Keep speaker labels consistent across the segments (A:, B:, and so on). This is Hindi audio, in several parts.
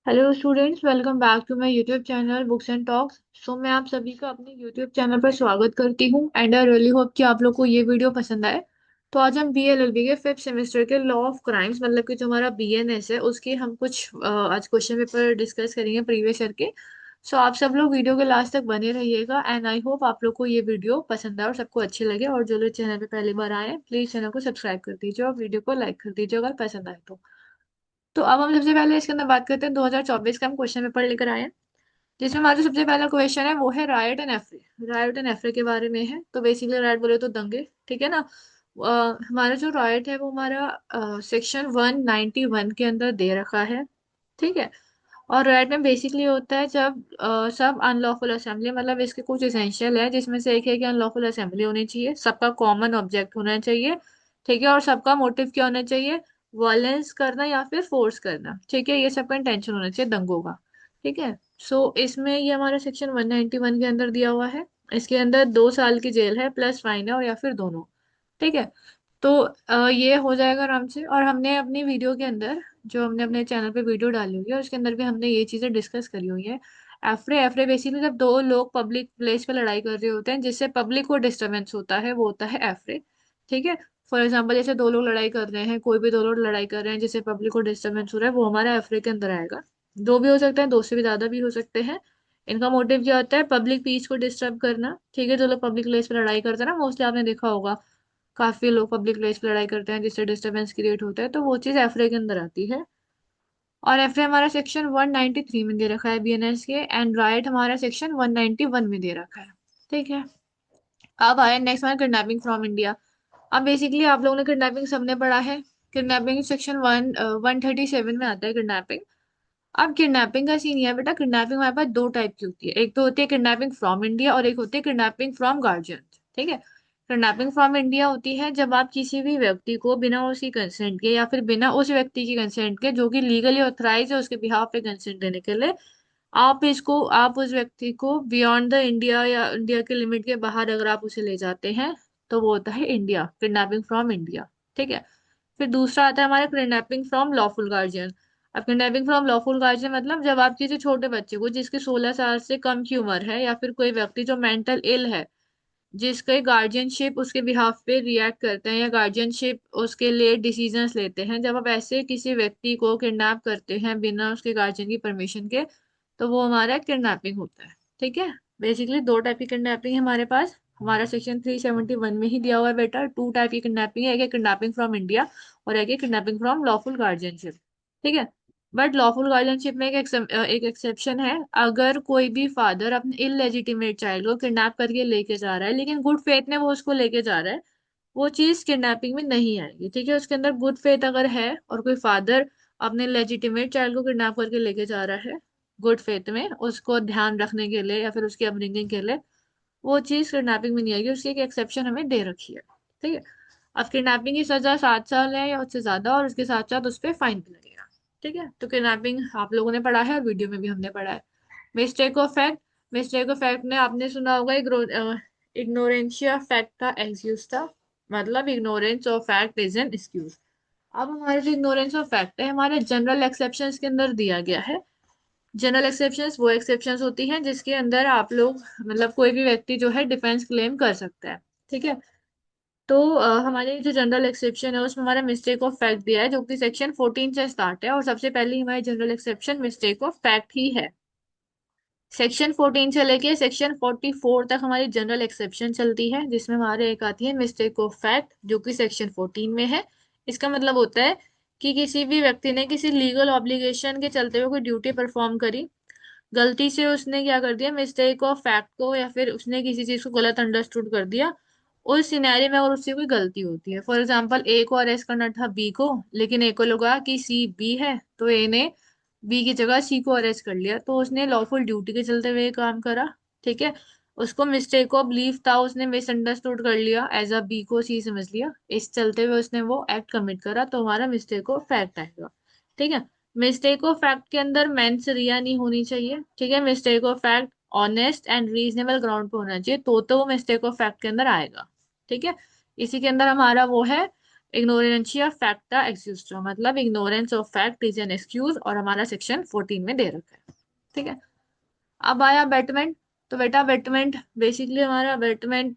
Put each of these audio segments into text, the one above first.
A: Hello students, welcome back to my YouTube channel books and talks. मैं आप सभी का अपने यूट्यूब चैनल पर स्वागत करती हूँ एंड आई रियली होप कि आप लोग को ये वीडियो पसंद आए। तो आज हम बीएलएलबी के फिफ्थ सेमेस्टर के लॉ ऑफ क्राइम्स मतलब कि जो हमारा बीएनएस है उसकी हम कुछ आज क्वेश्चन पेपर डिस्कस करेंगे प्रीवियस ईयर के। आप सब लोग वीडियो के लास्ट तक बने रहिएगा एंड आई होप आप लोग को ये वीडियो पसंद आए और सबको अच्छे लगे। और जो लोग चैनल पे पहली बार आए प्लीज चैनल को सब्सक्राइब कर दीजिए और वीडियो को लाइक कर दीजिए अगर पसंद आए तो अब हम सबसे पहले इसके अंदर बात करते हैं 2024 का हम क्वेश्चन पेपर लेकर आए हैं, जिसमें हमारा जो सबसे पहला क्वेश्चन है वो है रायट एंड एफ्रे। रायट एंड एफ्रे के बारे में है। तो बेसिकली रायट बोले तो दंगे, ठीक है ना। हमारा जो रायट है वो हमारा सेक्शन 191 के अंदर दे रखा है, ठीक है। और राइट में बेसिकली होता है जब सब अनलॉफुल असेंबली, मतलब इसके कुछ इसेंशियल है जिसमें से एक है कि अनलॉफुल असेंबली होनी चाहिए, सबका कॉमन ऑब्जेक्ट होना चाहिए, ठीक है। और सबका मोटिव क्या होना चाहिए, वायलेंस करना या फिर फोर्स करना, ठीक है। ये सबका इंटेंशन होना चाहिए दंगों का, ठीक है। इसमें ये हमारा सेक्शन 191 के अंदर दिया हुआ है। इसके अंदर 2 साल की जेल है प्लस फाइन है और या फिर दोनों, ठीक है। ये हो जाएगा आराम से। और हमने अपनी वीडियो के अंदर जो हमने अपने चैनल पे वीडियो डाली हुई है उसके अंदर भी हमने ये चीजें डिस्कस करी हुई है। एफरे एफरे बेसिकली जब दो लोग पब्लिक प्लेस पे लड़ाई कर रहे होते हैं जिससे पब्लिक को डिस्टरबेंस होता है वो होता है एफरे, ठीक है। फॉर एग्जाम्पल जैसे दो लोग लड़ाई कर रहे हैं, कोई भी दो लोग लड़ाई कर रहे हैं जिससे पब्लिक को डिस्टरबेंस हो रहा है वो हमारा एफरे के अंदर आएगा। दो भी हो सकते हैं, दो से भी ज्यादा भी हो सकते हैं। इनका मोटिव क्या होता है, पब्लिक पीस को डिस्टर्ब करना, ठीक है। जो लोग पब्लिक प्लेस पे लड़ाई करते हैं ना, मोस्टली आपने देखा होगा काफी लोग पब्लिक प्लेस पे लड़ाई करते हैं जिससे डिस्टरबेंस क्रिएट होता है, तो वो चीज एफरे के अंदर आती है। और एफरे हमारा सेक्शन 193 में दे रखा है बीएनएस के, एंड राइट हमारा सेक्शन 191 में दे रखा है, ठीक है। अब आए नेक्स्ट हमारा किडनैपिंग फ्रॉम इंडिया। अब बेसिकली आप लोगों ने किडनैपिंग सबने पढ़ा है। किडनैपिंग सेक्शन 137 में आता है किडनैपिंग। अब किडनैपिंग का सीन ये है बेटा, किडनैपिंग हमारे पास दो टाइप की होती है, एक तो होती है किडनैपिंग फ्रॉम इंडिया और एक होती है किडनैपिंग फ्रॉम गार्जियन, ठीक है। किडनैपिंग फ्रॉम इंडिया होती है जब आप किसी भी व्यक्ति को बिना उसकी कंसेंट के या फिर बिना उस व्यक्ति की कंसेंट के जो कि लीगली ऑथराइज है उसके बिहाफ पे कंसेंट देने के लिए आप उस व्यक्ति को बियॉन्ड द इंडिया या इंडिया के लिमिट के बाहर अगर आप उसे ले जाते हैं तो वो होता है इंडिया, किडनैपिंग फ्रॉम इंडिया, ठीक है। फिर दूसरा आता है हमारा किडनैपिंग फ्रॉम लॉफुल गार्जियन। अब किडनैपिंग फ्रॉम लॉफुल गार्जियन मतलब जब आप किसी छोटे बच्चे को जिसके 16 साल से कम की उम्र है या फिर कोई व्यक्ति जो मेंटल इल है जिसके गार्जियनशिप उसके बिहाफ पे रिएक्ट करते हैं या गार्जियनशिप उसके लिए डिसीजंस लेते हैं, जब आप ऐसे किसी व्यक्ति को किडनैप करते हैं बिना उसके गार्जियन की परमिशन के तो वो हमारा किडनैपिंग होता है, ठीक है। बेसिकली दो टाइप की किडनैपिंग है हमारे पास। हमारा सेक्शन 371 में ही दिया हुआ है बेटा, टू टाइप की किडनैपिंग है, एक है किडनैपिंग फ्रॉम इंडिया और एक है किडनैपिंग फ्रॉम लॉफुल गार्जियनशिप, ठीक है। बट लॉफुल गार्जियनशिप में एक एक्सेप्शन है। अगर कोई भी फादर अपने इलेजिटिमेट चाइल्ड को किडनैप करके लेके जा रहा है लेकिन गुड फेथ में वो उसको लेके जा रहा है, वो चीज किडनैपिंग में नहीं आएगी, ठीक है। उसके अंदर गुड फेथ अगर है और कोई फादर अपने लेजिटिमेट चाइल्ड को किडनैप करके लेके जा रहा है गुड फेथ में उसको ध्यान रखने के लिए या फिर उसकी अपब्रिंगिंग के लिए, वो चीज किडनैपिंग में नहीं आएगी। उसकी एक एक्सेप्शन हमें दे रखी है, ठीक है। अब किडनैपिंग की सजा 7 साल है या उससे ज्यादा और उसके साथ साथ उस पर फाइन भी लगेगा, ठीक है। तो किडनैपिंग आप लोगों ने पढ़ा है और वीडियो में भी हमने पढ़ा है। Mistake of fact, mistake of fact ने आपने सुना होगा इग्नोरेंशिया फैक्ट का एक्सक्यूज था, मतलब ignorance of fact is an excuse. अब हमारे जो इग्नोरेंस ऑफ फैक्ट है हमारे जनरल एक्सेप्शंस के अंदर दिया गया है। जनरल एक्सेप्शंस वो एक्सेप्शंस होती हैं जिसके अंदर आप लोग मतलब कोई भी व्यक्ति जो है डिफेंस क्लेम कर सकता है, ठीक है। हमारे जो जनरल एक्सेप्शन है उसमें हमारा मिस्टेक ऑफ फैक्ट दिया है जो कि सेक्शन 14 से स्टार्ट है और सबसे पहले हमारी general exception mistake of fact ही है। सेक्शन 14 से लेके सेक्शन 44 तक हमारी जनरल एक्सेप्शन चलती है जिसमें हमारे एक आती है मिस्टेक ऑफ फैक्ट जो कि सेक्शन 14 में है। इसका मतलब होता है कि किसी भी व्यक्ति ने किसी लीगल ऑब्लिगेशन के चलते हुए कोई ड्यूटी परफॉर्म करी, गलती से उसने क्या कर दिया, मिस्टेक ऑफ फैक्ट को या फिर उसने किसी चीज को गलत अंडरस्टूड कर दिया। उस सिनेरियो में अगर उससे कोई गलती होती है, फॉर एग्जांपल ए को अरेस्ट करना था बी को, लेकिन ए को लगा कि सी बी है तो ए ने बी की जगह सी को अरेस्ट कर लिया, तो उसने लॉफुल ड्यूटी के चलते हुए ये काम करा, ठीक है। उसको मिस्टेक ऑफ बिलीफ था, उसने मिसअंडरस्टूड कर लिया, एज अ बी को सी समझ लिया, इस चलते हुए उसने वो एक्ट कमिट करा, तो हमारा मिस्टेक ऑफ फैक्ट आएगा, ठीक है। मिस्टेक ऑफ फैक्ट के अंदर मेंस रिया नहीं होनी चाहिए, ठीक है। Mistake of fact honest and reasonable ground पे होना चाहिए तो वो मिस्टेक ऑफ फैक्ट के अंदर आएगा, ठीक है। इसी के अंदर हमारा वो है इग्नोरेंशिया फैक्टा एक्सिस्टा, मतलब ignorance of fact is an excuse, और हमारा सेक्शन 14 में दे रखा है। ठीक है, अब आया बेटरमेंट। तो बेटा बेटरमेंट बेसिकली हमारा बेटरमेंट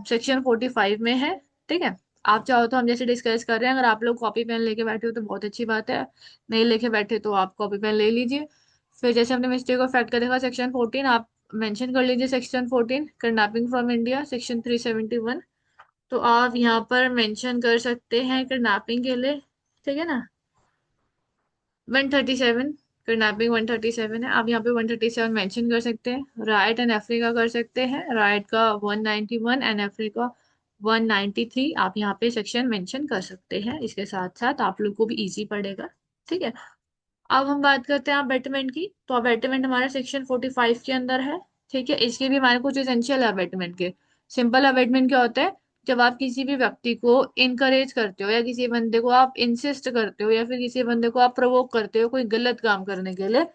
A: सेक्शन 45 में है। ठीक है, आप चाहो तो हम जैसे डिस्कस कर रहे हैं, अगर आप लोग कॉपी पेन लेके बैठे हो तो बहुत अच्छी बात है, नहीं लेके बैठे तो आप कॉपी पेन ले लीजिए। फिर जैसे हमने मिस्टेक ऑफ फैक्ट का देखा सेक्शन 14, आप मेंशन कर लीजिए section 14 kidnapping from India section 371। तो आप यहाँ पर मेंशन कर सकते हैं किडनैपिंग के लिए। ठीक है ना, 137, किडनैपिंग 137 है, आप यहाँ पे 137 मेंशन कर सकते हैं। राइट एंड अफ्रीका कर सकते हैं, राइट का 191 एंड अफ्रीका 193, आप यहाँ पे सेक्शन मेंशन कर सकते हैं, इसके साथ साथ आप लोग को भी इजी पड़ेगा। ठीक है, अब हम बात करते हैं अबेटमेंट की। तो अबेटमेंट हमारा सेक्शन 45 के अंदर है। ठीक है, इसके भी हमारे कुछ एसेंशियल है अबेटमेंट के। सिंपल अबेटमेंट क्या होता है, जब आप किसी भी व्यक्ति को इनकरेज करते हो या किसी बंदे को आप इंसिस्ट करते हो या फिर किसी बंदे को आप प्रोवोक करते हो कोई गलत काम करने के लिए,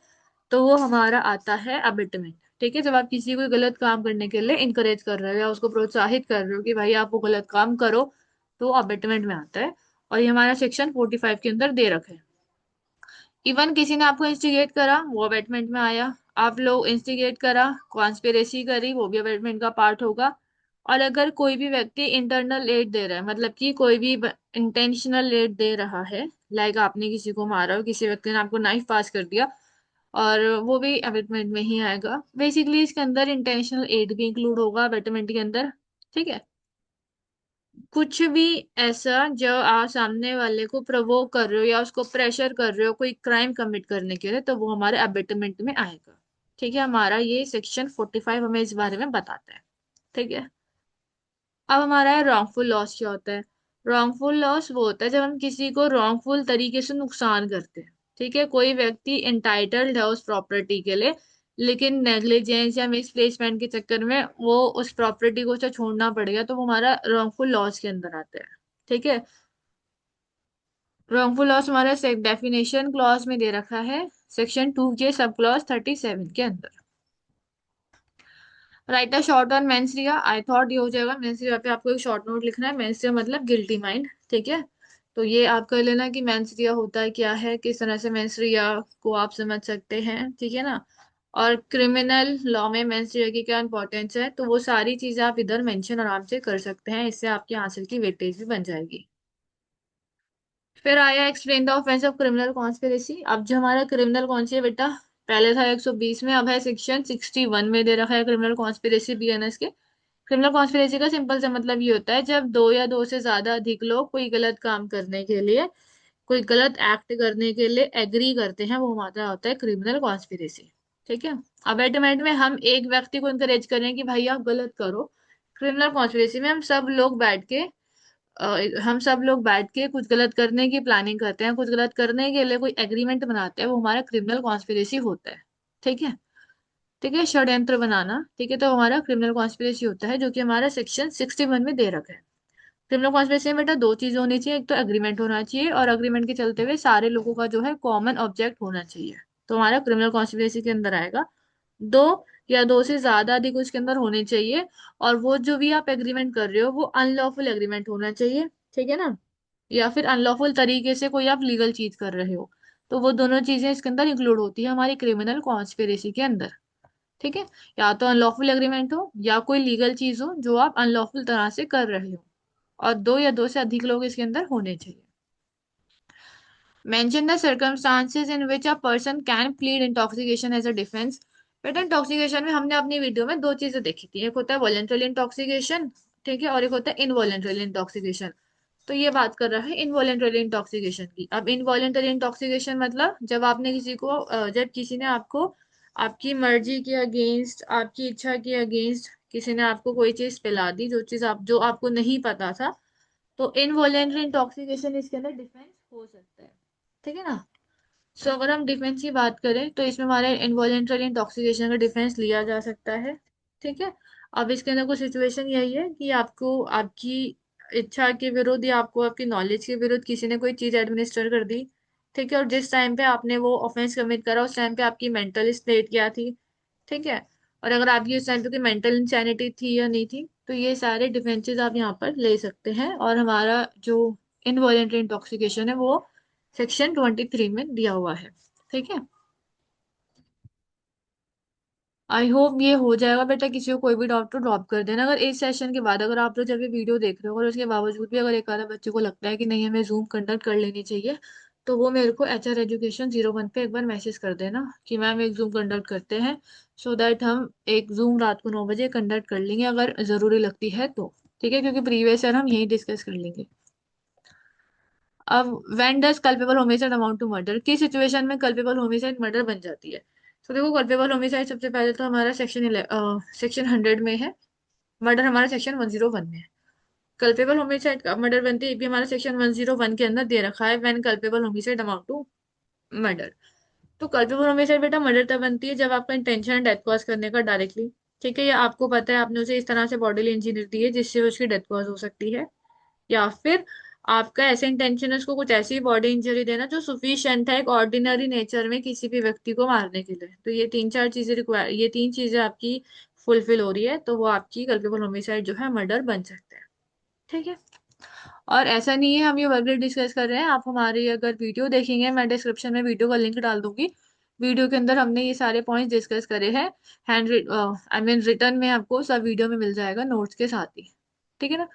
A: तो वो हमारा आता है अबेटमेंट। ठीक है, जब आप किसी को गलत काम करने के लिए इनकरेज कर रहे हो या उसको प्रोत्साहित कर रहे हो कि भाई आप वो गलत काम करो, तो अबेटमेंट में आता है। और ये हमारा सेक्शन 45 के अंदर दे रखा है। इवन किसी ने आपको इंस्टिगेट करा, वो अबेटमेंट में आया। आप लोग इंस्टिगेट करा, कॉन्स्पिरेसी करी, वो भी अबेटमेंट का पार्ट होगा। और अगर कोई भी व्यक्ति इंटरनल एड दे रहा है, मतलब कि कोई भी इंटेंशनल एड दे रहा है, लाइक आपने किसी को मारा हो, किसी व्यक्ति ने आपको नाइफ पास कर दिया, और वो भी अबेटमेंट में ही आएगा। बेसिकली इसके अंदर इंटेंशनल एड भी इंक्लूड होगा अबेटमेंट के अंदर। ठीक है, कुछ भी ऐसा जो आप सामने वाले को प्रवोक कर रहे हो या उसको प्रेशर कर रहे हो कोई क्राइम कमिट करने के लिए, तो वो हमारे अबेटमेंट में आएगा। ठीक है, हमारा ये सेक्शन 45 हमें इस बारे में बताता है। ठीक है, अब हमारा है रॉन्गफुल लॉस क्या होता है। रॉन्गफुल लॉस वो होता है जब हम किसी को रॉन्गफुल तरीके से नुकसान करते हैं। ठीक है, कोई व्यक्ति इंटाइटल्ड है उस प्रॉपर्टी के लिए, लेकिन नेग्लिजेंस या मिसप्लेसमेंट के चक्कर में वो उस प्रॉपर्टी को उसे छोड़ना पड़ गया, तो वो हमारा रॉन्गफुल लॉस के अंदर आता है। ठीक है, रॉन्गफुल लॉस हमारा डेफिनेशन क्लॉज में दे रखा है, सेक्शन 2 के सब क्लॉज 37 के अंदर। Write a short on mens rea, I thought ये हो जाएगा। मेंस्ट्रिया पे आपको एक शॉर्ट नोट लिखना है। मेंस्ट्रिया मतलब गिल्टी माइंड। ठीक है, तो ये आप कर लेना कि मेंस्ट्रिया होता है क्या है, किस तरह से मेंस्ट्रिया को आप समझ सकते हैं। ठीक है ना, और क्रिमिनल लॉ में मेंस्ट्रिया की क्या इंपॉर्टेंस है, तो वो सारी चीजें आप इधर मेंशन आराम से कर सकते हैं, इससे आपके आंसर की वेटेज भी बन जाएगी। फिर आया explain the offence of criminal conspiracy. अब जो हमारा क्रिमिनल कौन सी है बेटा, पहले था 120 में, अब है सेक्शन 61 में दे रखा है क्रिमिनल कॉन्स्पिरेसी बीएनएस के। क्रिमिनल कॉन्स्पिरेसी का सिंपल से मतलब ये होता है जब दो या दो से ज्यादा अधिक लोग कोई गलत काम करने के लिए, कोई गलत एक्ट करने के लिए एग्री करते हैं, वो हमारा होता है क्रिमिनल कॉन्स्पिरेसी। ठीक है, अब अल्टीमेट में हम एक व्यक्ति को इनकरेज करें कि भाई आप गलत करो। क्रिमिनल कॉन्स्पिरेसी में हम सब लोग बैठ के कुछ गलत करने की प्लानिंग करते हैं, कुछ गलत करने के लिए कोई एग्रीमेंट बनाते हैं, वो हमारा क्रिमिनल कॉन्स्पिरेसी होता है। ठीक है, ठीक है, षड्यंत्र बनाना। ठीक है, तो हमारा क्रिमिनल कॉन्स्पिरेसी होता है, जो कि हमारा सेक्शन 61 में दे रखा है। क्रिमिनल कॉन्स्पिरेसी में बेटा दो चीजें होनी चाहिए, एक तो एग्रीमेंट होना चाहिए, और एग्रीमेंट के चलते हुए सारे लोगों का जो है कॉमन ऑब्जेक्ट होना चाहिए। तो हमारा क्रिमिनल कॉन्स्पिरेसी के अंदर आएगा दो या दो से ज्यादा अधिक उसके अंदर होने चाहिए, और वो जो भी आप एग्रीमेंट कर रहे हो वो अनलॉफुल एग्रीमेंट होना चाहिए। ठीक है ना, या फिर अनलॉफुल तरीके से कोई आप लीगल चीज कर रहे हो, तो वो दोनों चीजें इसके अंदर इंक्लूड होती है हमारी क्रिमिनल कॉन्स्पिरेसी के अंदर। ठीक है, या तो अनलॉफुल एग्रीमेंट हो या कोई लीगल चीज हो जो आप अनलॉफुल तरह से कर रहे हो, और दो या दो से अधिक लोग इसके अंदर होने चाहिए। Mention the circumstances in which a person can plead intoxication as a defense। बेटा इंटॉक्सिकेशन में हमने अपनी वीडियो में दो चीजें देखी थी, एक होता है वॉलेंटरी इंटॉक्सिकेशन, ठीक है, और एक होता है इनवॉलेंटरी इंटॉक्सिकेशन। तो ये बात कर रहा है इनवॉलेंटरी इंटॉक्सिकेशन की। अब इनवॉलेंटरी इंटॉक्सिकेशन मतलब जब आपने किसी को जब किसी ने आपको आपकी मर्जी के अगेंस्ट, आपकी इच्छा के अगेंस्ट किसी ने आपको कोई चीज पिला दी, जो आपको नहीं पता था, तो इनवॉलेंटरी इंटॉक्सिकेशन इसके अंदर डिफेंस हो सकता है। ठीक है ना, सो अगर हम डिफेंस की बात करें तो इसमें हमारे इनवॉलेंटरी इंटॉक्सिकेशन का डिफेंस लिया जा सकता है। ठीक है, अब इसके अंदर कुछ सिचुएशन यही है कि आपको आपकी इच्छा के विरुद्ध या आपको आपकी नॉलेज के विरुद्ध किसी ने कोई चीज एडमिनिस्टर कर दी। ठीक है, और जिस टाइम पे आपने वो ऑफेंस कमिट करा उस टाइम पे आपकी मेंटल स्टेट क्या थी। ठीक है, और अगर आपकी उस टाइम पे कोई मेंटल इंसैनिटी थी या नहीं थी, तो ये सारे डिफेंसेस आप यहाँ पर ले सकते हैं, और हमारा जो इनवॉलेंटरी इंटॉक्सिकेशन है वो सेक्शन 23 में दिया हुआ है। ठीक है, आई होप ये हो जाएगा बेटा। किसी को कोई भी डाउट तो ड्रॉप कर देना। अगर इस सेशन के बाद अगर आप लोग जब ये वीडियो देख रहे हो और उसके बावजूद भी अगर एक आधा बच्चे को लगता है कि नहीं हमें जूम कंडक्ट कर लेनी चाहिए, तो वो मेरे को HR एजुकेशन 01 पे एक बार मैसेज कर देना कि मैम एक जूम कंडक्ट करते हैं, सो दैट हम एक जूम रात को 9 बजे कंडक्ट कर लेंगे अगर जरूरी लगती है तो। ठीक है, क्योंकि प्रीवियस ईयर हम यही डिस्कस कर लेंगे। अब when does culpable homicide amount to murder, किस सिचुएशन में कल्पेबल होमिसाइड मर्डर बन जाती है? तो देखो, कल्पेबल होमिसाइड सबसे पहले तो हमारा सेक्शन 100 में है, मर्डर हमारा सेक्शन 101 में है। कल्पेबल होमिसाइड का मर्डर बनती है, ये भी हमारा सेक्शन 101 के अंदर दे रखा है, when culpable homicide amount to murder. तो कल्पेबल होमिसाइड बेटा मर्डर तब बनती है जब आपका इंटेंशन डेथ कॉज करने का डायरेक्टली, ठीक है, या आपको पता है आपने उसे इस तरह से बॉडीली इंजरी दी है जिससे उसकी डेथ कॉज हो सकती है, या फिर आपका ऐसे इंटेंशन है उसको कुछ ऐसी बॉडी इंजरी देना जो सुफिशिएंट है एक ऑर्डिनरी नेचर में किसी भी व्यक्ति को मारने के लिए। तो ये तीन चार चीजें रिक्वायर, ये तीन चीजें आपकी फुलफिल हो रही है तो वो आपकी कल्पेबल होमिसाइड जो है मर्डर बन सकता है। ठीक है, और ऐसा नहीं है हम ये वर्बली डिस्कस कर रहे हैं, आप हमारी अगर वीडियो देखेंगे, मैं डिस्क्रिप्शन में वीडियो का लिंक डाल दूंगी। वीडियो के अंदर हमने ये सारे पॉइंट्स डिस्कस करे हैं, हैंड आई मीन रिटर्न में आपको सब वीडियो में मिल जाएगा नोट्स के साथ ही। ठीक है ना।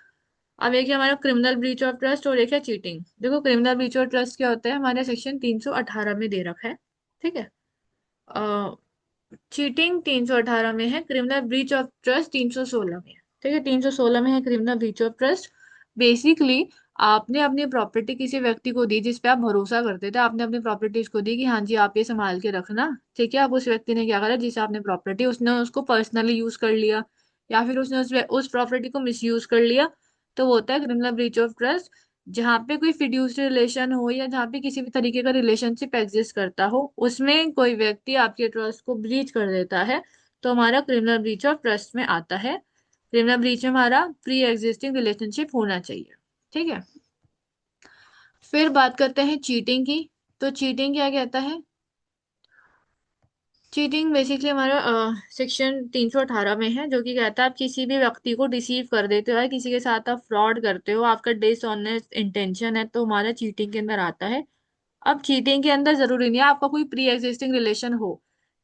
A: अब एक है हमारा क्रिमिनल ब्रीच ऑफ ट्रस्ट और एक है चीटिंग। देखो, क्रिमिनल ब्रीच ऑफ ट्रस्ट क्या होता है, हमारे सेक्शन 318 में दे रखा है। ठीक है, चीटिंग 318 में है, क्रिमिनल ब्रीच ऑफ ट्रस्ट 316 में है। ठीक है, 316 में है criminal breach of trust. Basically आपने अपनी प्रॉपर्टी किसी व्यक्ति को दी जिस पे आप भरोसा करते थे, आपने अपनी प्रॉपर्टी उसको दी कि हाँ जी आप ये संभाल के रखना। ठीक है, अब उस व्यक्ति ने क्या करा, जिसे आपने प्रॉपर्टी, उसने उसको पर्सनली यूज कर लिया या फिर उसने उस प्रॉपर्टी को मिस यूज कर लिया, तो वो होता है क्रिमिनल ब्रीच ऑफ ट्रस्ट। जहाँ पे कोई फिड्यूशियल रिलेशन हो या जहाँ पे किसी भी तरीके का रिलेशनशिप एग्जिस्ट करता हो, उसमें कोई व्यक्ति आपके ट्रस्ट को ब्रीच कर देता है, तो हमारा क्रिमिनल ब्रीच ऑफ ट्रस्ट में आता है। क्रिमिनल ब्रीच में हमारा प्री एग्जिस्टिंग रिलेशनशिप होना चाहिए। ठीक है, फिर बात करते हैं चीटिंग की। तो चीटिंग क्या कहता है? चीटिंग बेसिकली हमारा सेक्शन 318 में है, जो कि कहता है आप किसी भी व्यक्ति को डिसीव कर देते हो या किसी के साथ आप फ्रॉड करते हो, आपका डिसऑनेस्ट इंटेंशन है, तो हमारा चीटिंग के अंदर आता है। अब चीटिंग के अंदर जरूरी नहीं है आपका कोई प्री एग्जिस्टिंग रिलेशन हो।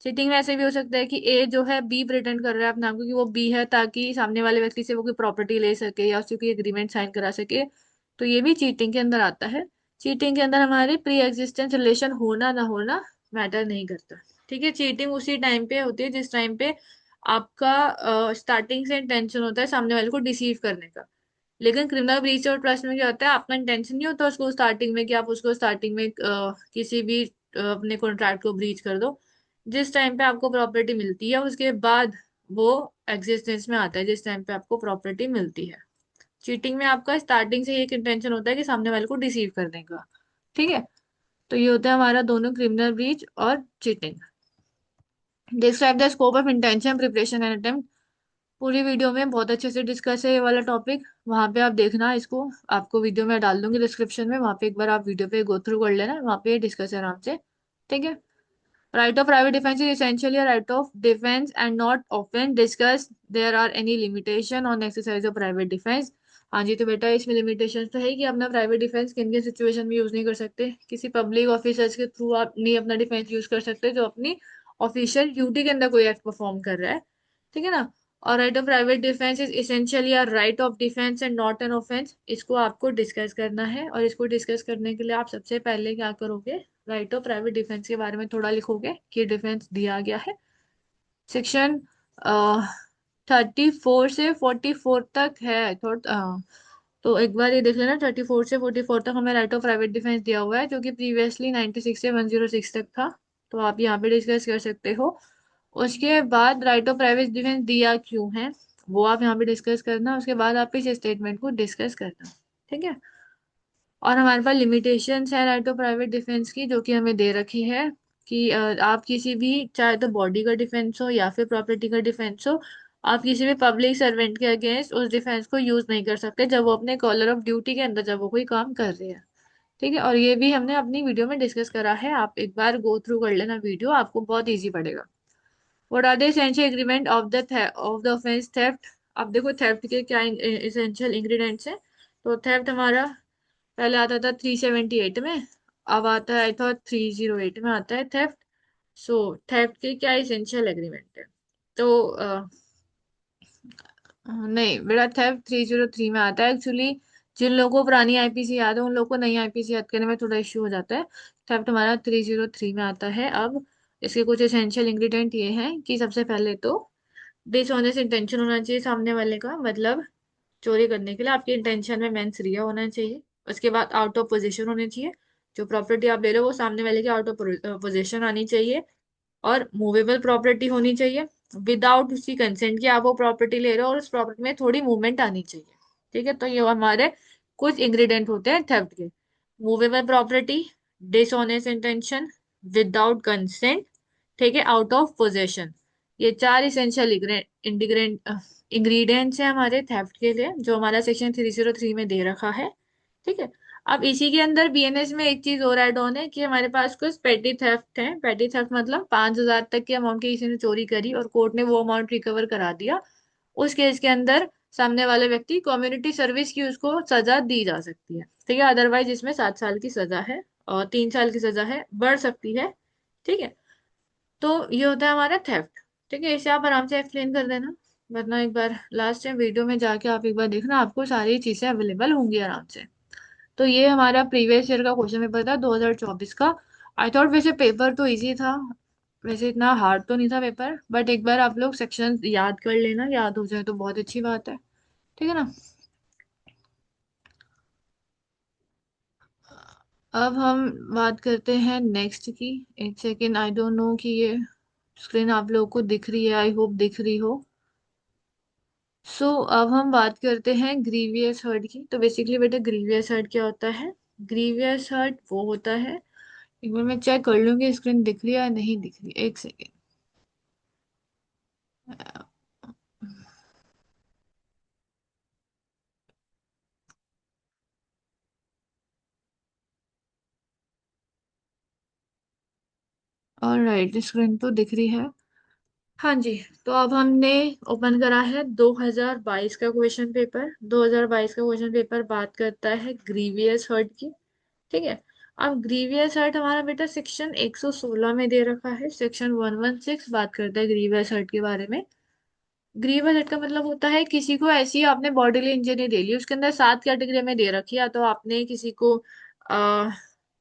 A: चीटिंग में ऐसे भी हो सकता है कि ए जो है बी प्रिटेंड कर रहा है अपने आप को कि वो बी है, ताकि सामने वाले व्यक्ति से वो कोई प्रॉपर्टी ले सके या उससे कोई एग्रीमेंट साइन करा सके, तो ये भी चीटिंग के अंदर आता है। चीटिंग के अंदर हमारे प्री एग्जिस्टेंस रिलेशन होना ना होना मैटर नहीं करता। ठीक है, चीटिंग उसी टाइम पे होती है जिस टाइम पे आपका स्टार्टिंग से इंटेंशन होता है सामने वाले को डिसीव करने का। लेकिन क्रिमिनल ब्रीच और ट्रस्ट में क्या होता है, आपका इंटेंशन नहीं होता उसको स्टार्टिंग में कि आप उसको स्टार्टिंग में किसी भी अपने कॉन्ट्रैक्ट को ब्रीच कर दो। जिस टाइम पे आपको प्रॉपर्टी मिलती है उसके बाद वो एग्जिस्टेंस में आता है, जिस टाइम पे आपको प्रॉपर्टी मिलती है। चीटिंग में आपका स्टार्टिंग से एक इंटेंशन होता है कि सामने वाले को डिसीव करने का। ठीक है, तो ये होता है हमारा दोनों, क्रिमिनल ब्रीच और cheating. Describe the scope of intention preparation and attempt. पूरी वीडियो में बहुत अच्छे से डिस्कस है ये वाला टॉपिक, वहां पे आप देखना इसको, आपको वीडियो में डाल दूंगी डिस्क्रिप्शन में, वहां पे एक बार आप वीडियो पे गो थ्रू कर लेना, वहां पे डिस्कस है आराम से। ठीक है, right of private defence is essentially right of defence and not often discuss there are any limitation on exercise of private defence. हाँ जी, तो बेटा इसमें लिमिटेशन तो है कि अपना प्राइवेट डिफेंस किन किन सिचुएशन में यूज नहीं कर सकते, किसी पब्लिक ऑफिसर्स के थ्रू आप नहीं अपना डिफेंस यूज कर सकते जो अपनी ऑफिशियल ड्यूटी के अंदर कोई एक्ट परफॉर्म कर रहा है। ठीक है ना। और right of private defence is essentially a right of defence and not an offence. इसको आपको डिस्कस करना है, और इसको डिस्कस करने के लिए आप सबसे पहले क्या करोगे, राइट ऑफ प्राइवेट डिफेंस के बारे में थोड़ा लिखोगे कि डिफेंस दिया गया है। सेक्शन 34 से 44 तक है थोड़ा, तो एक बार ये देख लेना, 34 से 44 तक हमें राइट ऑफ प्राइवेट डिफेंस दिया हुआ है, जो कि प्रीवियसली 96 से 106 तक था, तो आप यहाँ पे डिस्कस कर सकते हो। उसके बाद राइट ऑफ प्राइवेट डिफेंस दिया क्यों है वो आप यहाँ पे डिस्कस करना, उसके बाद आप इस स्टेटमेंट को डिस्कस करना। ठीक है, और हमारे पास लिमिटेशंस है राइट ऑफ प्राइवेट डिफेंस की, जो कि हमें दे रखी है कि आप किसी भी, चाहे तो बॉडी का डिफेंस हो या फिर प्रॉपर्टी का डिफेंस हो, आप किसी भी पब्लिक सर्वेंट के अगेंस्ट उस डिफेंस को यूज नहीं कर सकते जब वो अपने कॉलर ऑफ ड्यूटी के अंदर जब वो कोई काम कर रहे हैं। ठीक है, और ये भी हमने अपनी वीडियो में डिस्कस करा है, आप एक बार गो थ्रू कर लेना वीडियो, आपको बहुत ईजी पड़ेगा। What are the essential agreement of the offence theft. अब देखो थेफ्ट के क्या एसेंशियल इंग्रेडिएंट्स हैं। तो थेफ्ट हमारा पहले आता था 378 में, अब आता है आई थॉट 308 में आता है थेफ्ट। सो थेफ्ट के क्या इसेंशियल एग्रीमेंट है? तो नहीं बेटा, थेफ्ट 303 में आता है एक्चुअली। जिन लोगों को पुरानी आईपीसी याद है उन लोगों को नई आईपीसी याद करने में थोड़ा इश्यू हो जाता है। थेफ्ट हमारा 303 में आता है। अब इसके कुछ एसेंशियल इंग्रेडिएंट ये हैं कि सबसे पहले तो डिसऑनेस्ट इंटेंशन होना चाहिए सामने वाले का, मतलब चोरी करने के लिए आपकी इंटेंशन में मेंस रिया होना चाहिए। उसके बाद आउट ऑफ पोजीशन होनी चाहिए, जो प्रॉपर्टी आप ले रहे हो वो सामने वाले की आउट ऑफ पोजीशन आनी चाहिए। और मूवेबल प्रॉपर्टी होनी चाहिए, विदाउट उसकी कंसेंट के आप वो प्रॉपर्टी ले रहे हो, और उस प्रॉपर्टी में थोड़ी मूवमेंट आनी चाहिए। ठीक है, तो ये हमारे कुछ इंग्रेडिएंट होते हैं थेफ्ट के। Movable property, dishonest intention, without consent, ठीक है, आउट ऑफ पोजेशन। ये चार इसेंशियल इंग्रेडिएंट्स हैं हमारे थेफ्ट के लिए, जो हमारा सेक्शन 303 में दे रखा है। ठीक है। अब इसी के अंदर बीएनएस में एक चीज और ऐड ऑन है कि हमारे पास कुछ पेटी थेफ्ट है। पेटी थेफ्ट मतलब 5,000 तक के अमाउंट की किसी ने चोरी करी और कोर्ट ने वो अमाउंट रिकवर करा दिया। उस केस के अंदर सामने वाले व्यक्ति कम्युनिटी सर्विस की उसको सजा दी जा सकती है। ठीक है, अदरवाइज इसमें 7 साल की सजा है और 3 साल की सजा है, बढ़ सकती है। ठीक है, तो ये होता है हमारा थेफ्ट। ठीक है, इसे आप आराम से एक्सप्लेन कर देना, वरना एक बार लास्ट टाइम वीडियो में जाके आप एक बार देखना, आपको सारी चीजें अवेलेबल होंगी आराम से। तो ये हमारा प्रीवियस ईयर का क्वेश्चन पेपर था 2024 का। आई थॉट वैसे पेपर तो इजी था, वैसे इतना हार्ड तो नहीं था पेपर, बट एक बार आप लोग सेक्शन याद कर लेना, याद हो जाए तो बहुत अच्छी बात है। ठीक है ना। अब हम बात करते हैं नेक्स्ट की। एक सेकेंड, आई डोंट नो कि ये स्क्रीन आप लोगों को दिख रही है, आई होप दिख रही हो। अब हम बात करते हैं ग्रीवियस हर्ट की। तो बेसिकली बेटा ग्रीवियस हर्ट क्या होता है? ग्रीवियस हर्ट वो होता है, एक बार मैं चेक कर लूंगी स्क्रीन दिख रही है या नहीं दिख रही, एक सेकेंड। ऑलराइट, स्क्रीन तो दिख रही है। हाँ जी। तो अब हमने ओपन करा है 2022 का क्वेश्चन पेपर। 2022 का क्वेश्चन पेपर बात करता है ग्रीवियस हर्ट की। ठीक है। अब ग्रीवियस हर्ट हमारा बेटा सेक्शन 116 में दे रखा है। सेक्शन 116 बात करता है ग्रीवियस हर्ट के बारे में। ग्रीवस हर्ट का मतलब होता है किसी को ऐसी आपने बॉडीली इंजरी दे ली, उसके अंदर 7 कैटेगरी में दे रखी है। तो आपने किसी को आ,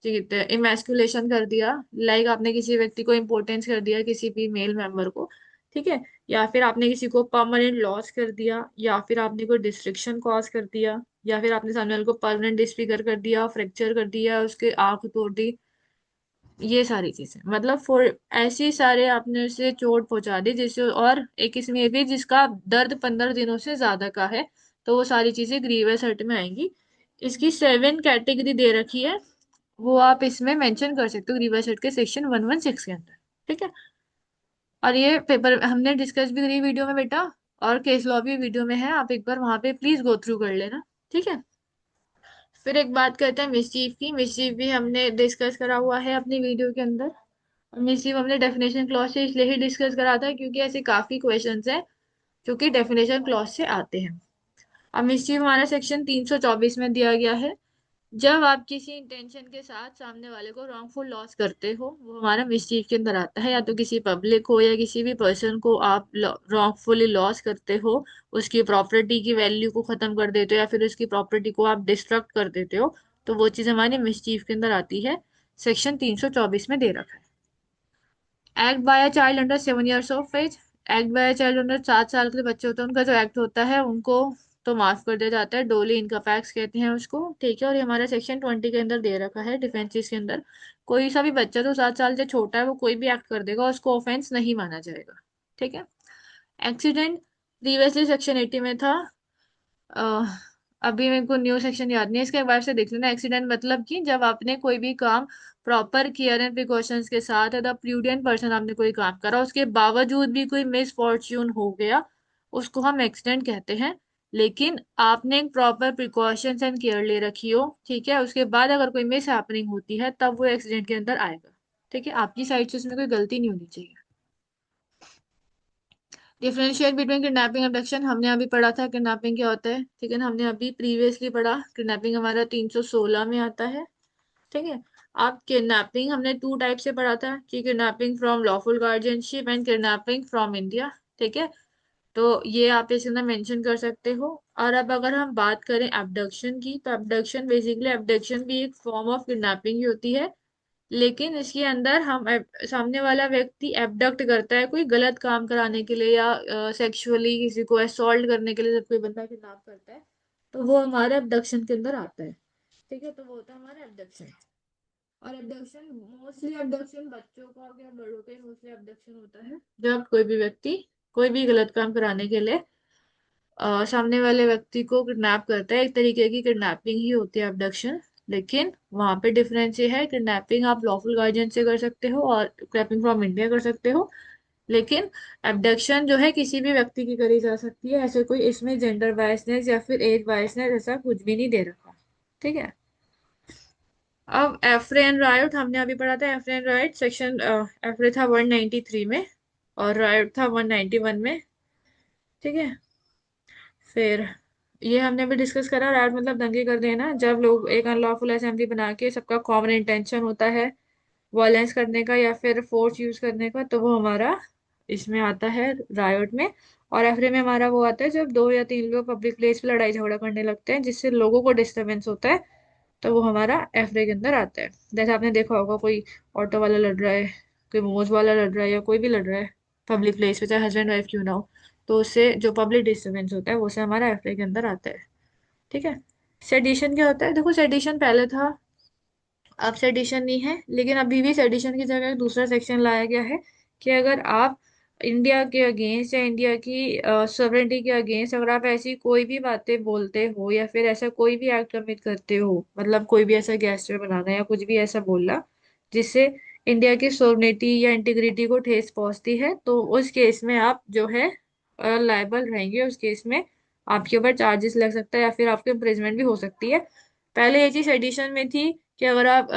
A: कहते हैं इमेस्कुलेशन कर दिया, लाइक आपने किसी व्यक्ति को इम्पोर्टेंस कर दिया, किसी भी मेल मेंबर को। ठीक है। या फिर आपने किसी को परमानेंट लॉस कर दिया, या फिर आपने कोई डिस्ट्रक्शन कॉज कर दिया, या फिर आपने सामने वाले को परमानेंट डिसफिगर कर दिया, फ्रैक्चर कर दिया, उसके आंख तोड़ दी। ये सारी चीजें मतलब फॉर ऐसी सारे आपने उसे चोट पहुंचा दी जिससे, और एक इसमें ये भी जिसका दर्द 15 दिनों से ज्यादा का है, तो वो सारी चीजें ग्रीवस हर्ट में आएंगी। इसकी 7 कैटेगरी दे रखी है, वो आप इसमें मेंशन कर सकते हो ग्रीवस हर्ट के सेक्शन 116 के अंदर। ठीक है। और ये पेपर हमने डिस्कस भी करी वीडियो में बेटा, और केस लॉ भी वीडियो में है, आप एक बार वहां पे प्लीज गो थ्रू कर लेना। ठीक है। फिर एक बात करते हैं मिसचीफ की। मिसचीफ भी हमने डिस्कस करा हुआ है अपनी वीडियो के अंदर। मिसचीफ हमने डेफिनेशन क्लॉज से इसलिए ही डिस्कस करा था क्योंकि ऐसे काफी क्वेश्चंस हैं जो कि डेफिनेशन क्लॉज से आते हैं। अब मिसचीफ हमारा सेक्शन 324 में दिया गया है। जब आप किसी इंटेंशन के साथ सामने वाले को रॉन्गफुल लॉस करते हो, वो हमारा मिसचीफ के अंदर आता है। या तो किसी पब्लिक को या किसी भी पर्सन को आप रॉन्गफुली लॉस करते हो, उसकी प्रॉपर्टी की वैल्यू को खत्म कर देते हो, या फिर उसकी प्रॉपर्टी को आप डिस्ट्रक्ट कर देते हो, तो वो चीज हमारे मिसचीफ के अंदर आती है। सेक्शन 324 में दे रखा है। Act by a child under 7 years of age. Act by a child under 7 साल के बच्चे होते हैं, उनका जो एक्ट होता है उनको तो माफ कर दिया जाता है, डोली इनकम कहते हैं उसको। ठीक है। और ये हमारा सेक्शन 20 के अंदर दे रखा है डिफेंसेस के अंदर। कोई सा भी बच्चा जो 7 साल से छोटा है वो कोई भी एक्ट कर देगा, उसको ऑफेंस नहीं माना जाएगा। ठीक है। एक्सीडेंट प्रीवियसली सेक्शन 80 में था। अह, अभी मेरे को न्यू सेक्शन याद नहीं है, इसके बाद से देख लेना। एक्सीडेंट मतलब कि जब आपने कोई भी काम प्रॉपर केयर एंड प्रिकॉशंस के साथ, द प्रूडेंट पर्सन आपने कोई काम करा, उसके बावजूद भी कोई मिस फॉर्च्यून हो गया, उसको हम एक्सीडेंट कहते हैं। लेकिन आपने प्रॉपर प्रिकॉशंस एंड केयर ले रखी हो, ठीक है, उसके बाद अगर कोई मिस हैपनिंग होती है तब वो एक्सीडेंट के अंदर आएगा। ठीक है, आपकी साइड से उसमें कोई गलती नहीं होनी चाहिए। डिफरेंशिएट बिटवीन किडनैपिंग एबडक्शन हमने अभी पढ़ा था किडनैपिंग क्या होता है, ठीक है ना, हमने अभी प्रीवियसली पढ़ा। किडनैपिंग हमारा 316 में आता है, ठीक है। अब किडनैपिंग हमने टू टाइप से पढ़ा था कि kidnapping from lawful guardianship and kidnapping from India, ठीक है। तो ये आप इसके अंदर मेंशन कर सकते हो। और अब अगर हम बात करें एबडक्शन की, तो एबडक्शन बेसिकली एबडक्शन भी एक फॉर्म ऑफ किडनैपिंग ही होती है, लेकिन इसके अंदर सामने वाला व्यक्ति एबडक्ट करता है कोई गलत काम कराने के लिए, या सेक्सुअली किसी को असॉल्ट करने के लिए जब कोई बंदा किडनैप करता है, तो वो हमारे एबडक्शन के अंदर आता है, ठीक है। तो वो होता है हमारा एबडक्शन। और एबडक्शन, मोस्टली एबडक्शन बच्चों का या बड़ों का मोस्टली एबडक्शन होता है, जब कोई भी व्यक्ति कोई भी गलत काम कराने के लिए सामने वाले व्यक्ति को किडनैप करता है। एक तरीके की किडनैपिंग ही होती है एबडक्शन। लेकिन वहां पे डिफरेंस ये है, किडनैपिंग आप लॉफुल गार्जियन से कर सकते हो और किडनैपिंग फ्रॉम इंडिया कर सकते हो, लेकिन एबडक्शन जो है किसी भी व्यक्ति की करी जा सकती है। ऐसे कोई इसमें जेंडर बायसनेस या फिर एज बायसनेस ऐसा कुछ भी नहीं दे रखा, ठीक है। अब एफ्रे एंड रायोट हमने अभी पढ़ा था। एफ्रे एंड रायोट सेक्शन, एफ्रे था 193 में और रायोट था 191 में, ठीक है। फिर ये हमने भी डिस्कस करा, राइट मतलब दंगे कर देना, जब लोग एक अनलॉफुल असेंबली बना के सबका कॉमन इंटेंशन होता है वायलेंस करने का या फिर फोर्स यूज करने का, तो वो हमारा इसमें आता है रायोट में। और एफरे में हमारा वो आता है जब दो या तीन लोग पब्लिक प्लेस पे लड़ाई झगड़ा करने लगते हैं जिससे लोगों को डिस्टरबेंस होता है, तो वो हमारा एफरे के अंदर आता है। जैसे आपने देखा होगा कोई ऑटो वाला लड़ रहा है, कोई मोमोज वाला लड़ रहा है, या कोई भी लड़ रहा है पब्लिक प्लेस पे, चाहे हस्बैंड वाइफ क्यों ना हो, तो उससे जो पब्लिक डिस्टरबेंस होता है वो से हमारा एफआई के अंदर आता है, ठीक है। सेडिशन क्या होता है, देखो सेडिशन पहले था, अब सेडिशन नहीं है, लेकिन अभी भी सेडिशन की जगह एक दूसरा सेक्शन लाया गया है कि अगर आप इंडिया के अगेंस्ट या इंडिया की सॉवरेनिटी के अगेंस्ट अगर आप ऐसी कोई भी बातें बोलते हो या फिर ऐसा कोई भी एक्ट कमिट करते हो, मतलब कोई भी ऐसा गैस्टर बनाना या कुछ भी ऐसा बोलना जिससे इंडिया की सॉवरेनिटी या इंटीग्रिटी को ठेस पहुंचती है, तो उस केस में आप जो है लायबल रहेंगे। उस केस में आपके ऊपर चार्जेस लग सकता है या फिर आपके इम्प्रिजमेंट भी हो सकती है। पहले ये चीज एडिशन में थी कि अगर आप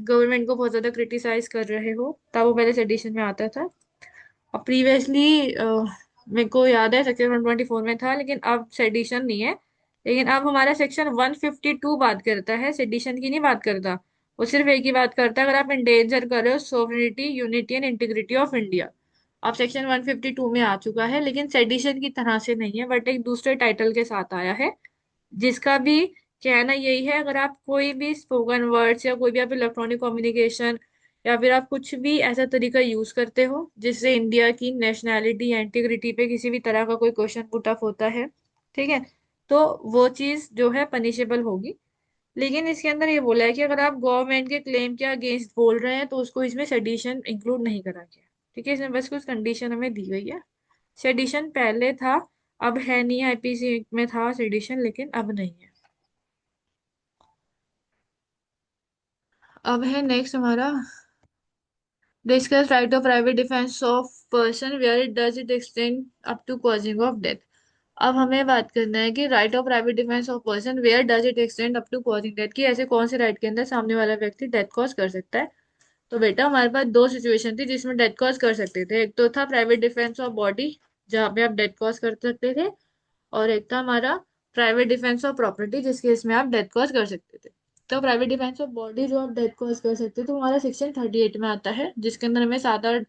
A: गवर्नमेंट को बहुत ज्यादा क्रिटिसाइज कर रहे हो तब वो पहले सेडिशन में आता था। अब प्रीवियसली मेरे को याद है सेक्शन 124 में था, लेकिन अब सेडिशन नहीं है। लेकिन अब हमारा सेक्शन 152 बात करता है, सेडिशन की नहीं बात करता। वो सिर्फ एक ही बात करता है अगर आप इंडेंजर कर रहे हो sovereignty, unity and integrity of India. अब सेक्शन 152 में आ चुका है, लेकिन सेडिशन की तरह से नहीं है, बट एक दूसरे टाइटल के साथ आया है, जिसका भी कहना यही है अगर आप कोई भी स्पोकन वर्ड्स या कोई भी आप इलेक्ट्रॉनिक कम्युनिकेशन या फिर आप कुछ भी ऐसा तरीका यूज करते हो जिससे इंडिया की नेशनैलिटी या इंटीग्रिटी पे किसी भी तरह का कोई क्वेश्चन पुट अप होता है, ठीक है, तो वो चीज जो है पनिशेबल होगी। लेकिन इसके अंदर ये बोला है कि अगर आप गवर्नमेंट के क्लेम के अगेंस्ट बोल रहे हैं तो उसको इसमें सेडिशन इंक्लूड नहीं करा गया, ठीक है। इसमें बस कुछ कंडीशन हमें दी गई है। सेडिशन पहले था, अब है नहीं, आईपीसी में था सेडिशन लेकिन अब नहीं है। अब है नेक्स्ट हमारा discuss right of private defence of person where it does it extend up to causing of death. अब हमें बात करना है कि right of private defence of person where does it extend up to causing death, कि ऐसे कौन से राइट के अंदर सामने वाला व्यक्ति डेथ कॉज कर सकता है। तो बेटा हमारे पास दो सिचुएशन थी जिसमें डेथ कॉज कर सकते थे, एक तो था प्राइवेट डिफेंस ऑफ बॉडी जहाँ पे आप डेथ कॉज कर सकते थे, और एक था हमारा प्राइवेट डिफेंस ऑफ प्रॉपर्टी जिस केस में आप डेथ कॉज कर सकते थे। तो प्राइवेट डिफेंस ऑफ बॉडी जो आप डेथ कॉज कर सकते थे तो हमारा सेक्शन 38 में आता है, जिसके अंदर हमें सात आठ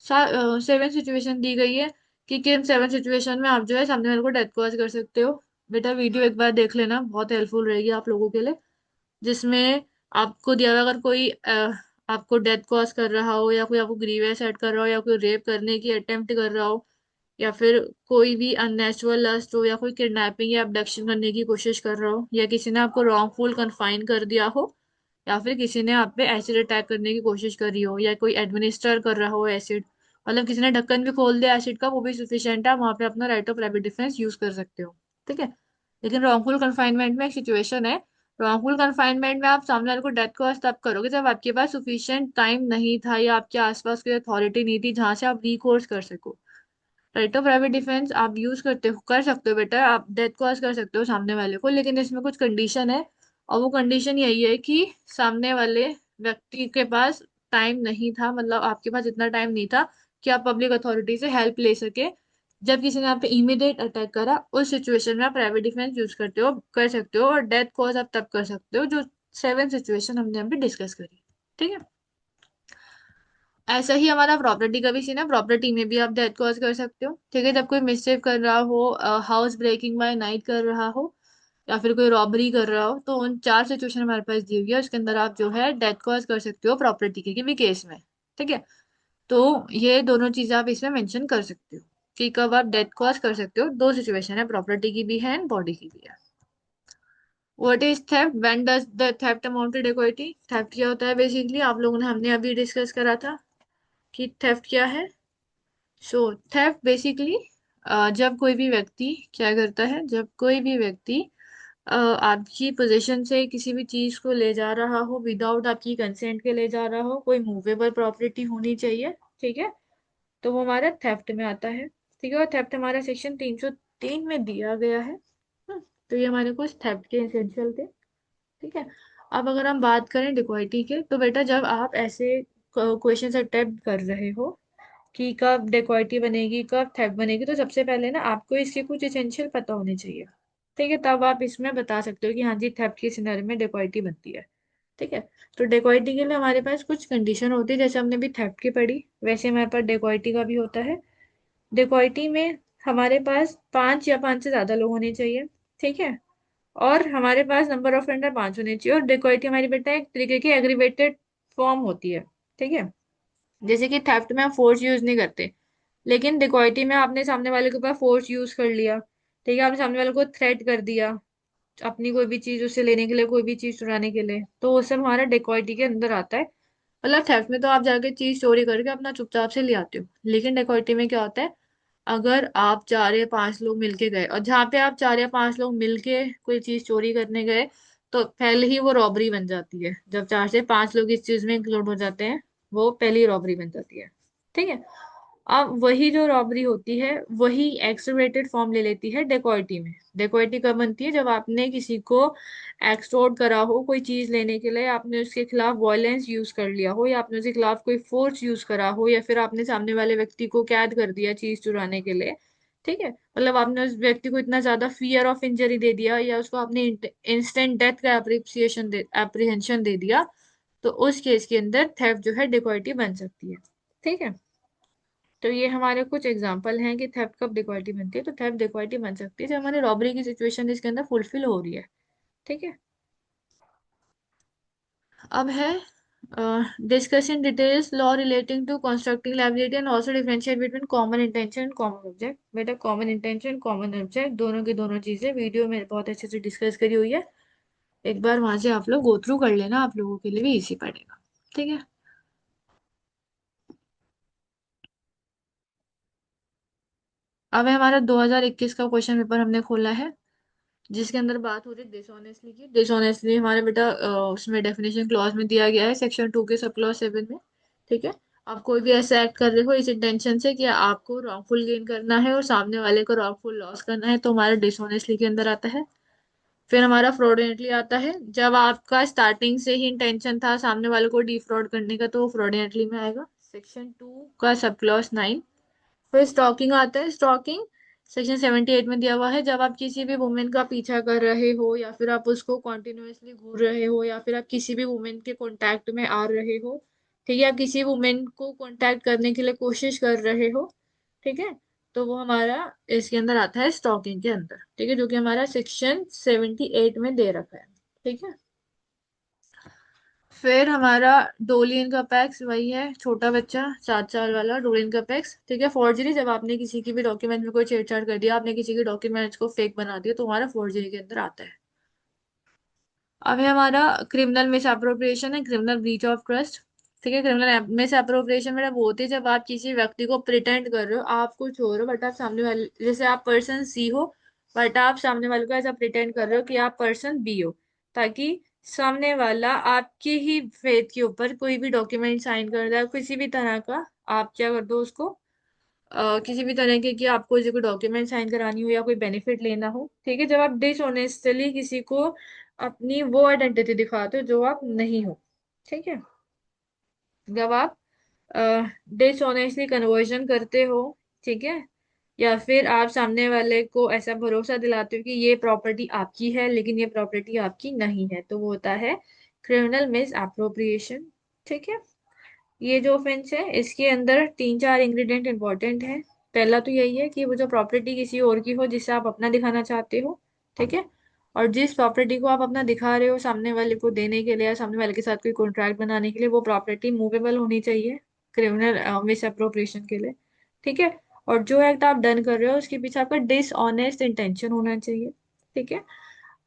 A: 7 सिचुएशन दी गई है कि किन 7 सिचुएशन में आप जो है सामने वाले को डेथ कॉज कर सकते हो। बेटा वीडियो एक बार देख लेना, बहुत हेल्पफुल रहेगी आप लोगों के लिए, जिसमें आपको दिया हुआ अगर कोई आपको डेथ कॉज कर रहा हो या कोई आपको ग्रीवेस ऐड कर रहा हो या कोई रेप करने की अटेम्प्ट कर रहा हो या फिर कोई भी अननेचुरल लस्ट हो या कोई किडनैपिंग या अबडक्शन करने की कोशिश कर रहा हो या किसी ने आपको रॉन्गफुल कन्फाइन कर दिया हो या फिर किसी ने आप पे एसिड अटैक करने की कोशिश करी हो या कोई एडमिनिस्टर कर रहा हो एसिड, मतलब किसी ने ढक्कन भी खोल दिया एसिड का, वो भी सफिशियंट है, वहां पे अपना right of rapid defence use कर सकते हो, ठीक है। लेकिन रॉन्गफुल कन्फाइनमेंट में एक सिचुएशन है, रॉन्गफुल कन्फाइनमेंट में आप सामने वाले को डेथ कॉज तब करोगे जब आपके पास सफिशियंट टाइम नहीं था या आपके आसपास कोई अथॉरिटी नहीं थी जहां से आप रिकोर्स कर सको। राइट ऑफ प्राइवेट डिफेंस आप यूज करते हो, कर सकते हो बेटा, आप डेथ कॉज कर सकते हो सामने वाले को, लेकिन इसमें कुछ कंडीशन है। और वो कंडीशन यही है कि सामने वाले व्यक्ति के पास टाइम नहीं था, मतलब आपके पास इतना टाइम नहीं था कि आप पब्लिक अथॉरिटी से हेल्प ले सके जब किसी ने आप पे इमीडिएट अटैक करा, उस सिचुएशन में आप प्राइवेट डिफेंस यूज करते हो, कर सकते हो, और डेथ कॉज आप तब कर सकते हो जो 7 सिचुएशन हमने अभी डिस्कस करी। ठीक है। ऐसा ही हमारा प्रॉपर्टी का भी सीन है। प्रॉपर्टी में भी आप डेथ कॉज कर सकते हो। ठीक है। जब कोई मिसचिफ कर रहा हो, हाउस ब्रेकिंग बाय नाइट कर रहा हो, या फिर कोई रॉबरी कर रहा हो, तो उन 4 सिचुएशन हमारे पास दी हुई है, उसके अंदर आप जो है डेथ कॉज कर सकते हो प्रॉपर्टी के भी केस में। ठीक है। तो ये दोनों चीजें आप इसमें मेंशन कर सकते हो कि कब आप डेथ कॉज कर सकते हो। 2 सिचुएशन है, प्रॉपर्टी की भी है एंड बॉडी की भी है। What is theft, when does the theft amount to dacoity. Theft क्या होता है बेसिकली, आप लोगों ने, हमने अभी डिस्कस करा था कि थेफ्ट क्या है। सो थेफ्ट बेसिकली जब कोई भी व्यक्ति क्या करता है, जब कोई भी व्यक्ति आपकी पोजीशन से किसी भी चीज को ले जा रहा हो विदाउट आपकी कंसेंट के ले जा रहा हो, कोई मूवेबल प्रॉपर्टी होनी चाहिए। ठीक है। तो वो हमारा थेफ्ट में आता है। ठीक है। और थेफ्ट हमारा सेक्शन 303 में दिया गया है। तो ये हमारे कुछ थेफ्ट के एसेंशियल थे। ठीक है। अब अगर हम बात करें डिक्वाइटी के, तो बेटा जब आप ऐसे क्वेश्चन अटेम्प्ट कर रहे हो कि कब डेकोइटी बनेगी, कब थेफ्ट बनेगी, तो सबसे पहले ना आपको इसके कुछ एसेंशियल पता होने चाहिए। ठीक है। तब आप इसमें बता सकते हो कि हाँ जी थेफ्ट के सिनेरियो में डेकोइटी बनती है। ठीक है। तो डेकोइटी के लिए हमारे पास कुछ कंडीशन होती है, जैसे हमने भी थेफ्ट की पढ़ी, वैसे हमारे पास डेकोइटी का भी होता है। डेकोइटी में हमारे पास 5 या 5 से ज्यादा लोग होने चाहिए। ठीक है। और हमारे पास नंबर ऑफ अंडर 5 होने चाहिए। और डेकोइटी हमारी बेटा एक तरीके की एग्रीवेटेड फॉर्म होती है। ठीक है। जैसे कि थेफ्ट में हम फोर्स यूज नहीं करते, लेकिन डिकॉइटी में आपने सामने वाले के ऊपर फोर्स यूज कर लिया। ठीक है। आपने सामने वाले को थ्रेट कर दिया अपनी कोई भी चीज उससे लेने के लिए, कोई भी चीज चुराने के लिए, तो वो सब हमारा डिकॉइटी के अंदर आता है। मतलब थेफ्ट में तो आप जाके चीज चोरी करके अपना चुपचाप से ले आते हो, लेकिन डिकॉइटी में क्या होता है, अगर आप 4 या 5 लोग मिलके गए, और जहाँ पे आप 4 या 5 लोग मिलके कोई चीज चोरी करने गए, तो पहले ही वो रॉबरी बन जाती है। जब 4 से 5 लोग इस चीज में इंक्लूड हो जाते हैं, वो पहली रॉबरी बन जाती है। ठीक है। अब वही जो रॉबरी होती है, वही एक्सलरेटेड फॉर्म ले लेती है डेकोइटी में। डेकोइटी कब बनती है, जब आपने किसी को एक्सटॉर्ट करा हो कोई चीज लेने के लिए, आपने उसके खिलाफ वायलेंस यूज कर लिया हो, या आपने उसके खिलाफ कोई फोर्स यूज करा हो, या फिर आपने सामने वाले व्यक्ति को कैद कर दिया चीज चुराने के लिए। ठीक है। मतलब आपने उस व्यक्ति को इतना ज्यादा फियर ऑफ इंजरी दे दिया, या उसको आपने इंस्टेंट डेथ का एप्रीहेंशन दे दिया, तो उस केस के अंदर थेफ्ट जो है डेकोइटी बन सकती है। ठीक है। तो ये हमारे कुछ एग्जांपल हैं कि थेफ्ट कब डिक्वालिटी बनती है। तो थेफ्ट डिक्वालिटी बन सकती है जब हमारे रॉबरी की सिचुएशन इसके अंदर फुलफिल हो रही है। ठीक है। अब है discuss in details law relating to constructing liability and also differentiate between common intention and common object. बेटा कॉमन इंटेंशन कॉमन ऑब्जेक्ट दोनों की दोनों चीजें वीडियो में बहुत अच्छे से डिस्कस करी हुई है। एक बार वहां से आप लोग गो थ्रू कर लेना, आप लोगों के लिए भी इजी पड़ेगा। ठीक है। अब है हमारा 2021 का क्वेश्चन पेपर हमने खोला है, जिसके अंदर बात हो रही है डिसऑनेस्टली की। डिसऑनेस्टली हमारे बेटा उसमें डेफिनेशन क्लॉज में दिया गया है, सेक्शन 2 के सब क्लॉज 7 में। ठीक है। आप कोई भी ऐसा एक्ट कर रहे हो इस इंटेंशन से कि आपको रॉन्गफुल गेन करना है और सामने वाले को रॉन्गफुल लॉस करना है, तो हमारा डिसऑनेस्टली के अंदर आता है। फिर हमारा फ्रॉडेंटली आता है, जब आपका स्टार्टिंग से ही इंटेंशन था सामने वाले को डिफ्रॉड करने का, तो वो फ्रॉडेंटली में आएगा, सेक्शन 2 का सब क्लॉज 9। फिर स्टॉकिंग आता है। स्टॉकिंग सेक्शन 78 में दिया हुआ है, जब आप किसी भी वुमेन का पीछा कर रहे हो, या फिर आप उसको कॉन्टिन्यूअसली घूर रहे हो, या फिर आप किसी भी वुमेन के कांटेक्ट में आ रहे हो। ठीक है। आप किसी वुमेन को कांटेक्ट करने के लिए कोशिश कर रहे हो। ठीक है। तो वो हमारा इसके अंदर आता है स्टॉकिंग के अंदर। ठीक है। जो कि हमारा सेक्शन 78 में दे रखा है। ठीक है। फिर हमारा डोलियन का पैक्स वही है, छोटा बच्चा 7 साल वाला डोलियन का पैक्स। ठीक है। फॉर्जरी, जब आपने किसी की भी डॉक्यूमेंट में कोई छेड़छाड़ कर दिया, आपने किसी के डॉक्यूमेंट्स को फेक बना दिया, तो हमारा फॉर्जरी के अंदर आता है। अब है हमारा क्रिमिनल मिस अप्रोप्रिएशन है, क्रिमिनल ब्रीच ऑफ ट्रस्ट। ठीक है। क्रिमिनल मिस अप्रोप्रिएशन मेरा वो होती है जब आप किसी व्यक्ति को प्रिटेंड कर रहे हो, आप कुछ हो रहे हो बट आप सामने वाले, जैसे आप पर्सन सी हो बट आप सामने वाले को ऐसा प्रिटेंड कर रहे हो कि आप पर्सन बी हो, ताकि सामने वाला आपके ही फेथ के ऊपर कोई भी डॉक्यूमेंट साइन कर रहा है किसी भी तरह का, आप क्या कर दो उसको, किसी भी तरह के कि आपको जो कोई डॉक्यूमेंट साइन करानी हो या कोई बेनिफिट लेना हो। ठीक है। जब आप डिसऑनेस्टली किसी को अपनी वो आइडेंटिटी दिखाते हो जो आप नहीं हो। ठीक है। जब आप डिसऑनेस्टली कन्वर्जन करते हो। ठीक है। या फिर आप सामने वाले को ऐसा भरोसा दिलाते हो कि ये प्रॉपर्टी आपकी है लेकिन ये प्रॉपर्टी आपकी नहीं है, तो वो होता है क्रिमिनल मिस एप्रोप्रिएशन। ठीक है। ये जो ऑफेंस है इसके अंदर तीन चार इंग्रेडिएंट इंपॉर्टेंट है। पहला तो यही है कि वो जो प्रॉपर्टी किसी और की हो जिसे आप अपना दिखाना चाहते हो। ठीक है। और जिस प्रॉपर्टी को आप अपना दिखा रहे हो सामने वाले को देने के लिए या सामने वाले के साथ कोई कॉन्ट्रैक्ट बनाने के लिए, वो प्रॉपर्टी मूवेबल होनी चाहिए क्रिमिनल मिस अप्रोप्रिएशन के लिए। ठीक है। और जो एक्ट आप डन कर रहे हो उसके पीछे आपका डिसऑनेस्ट इंटेंशन होना चाहिए। ठीक है।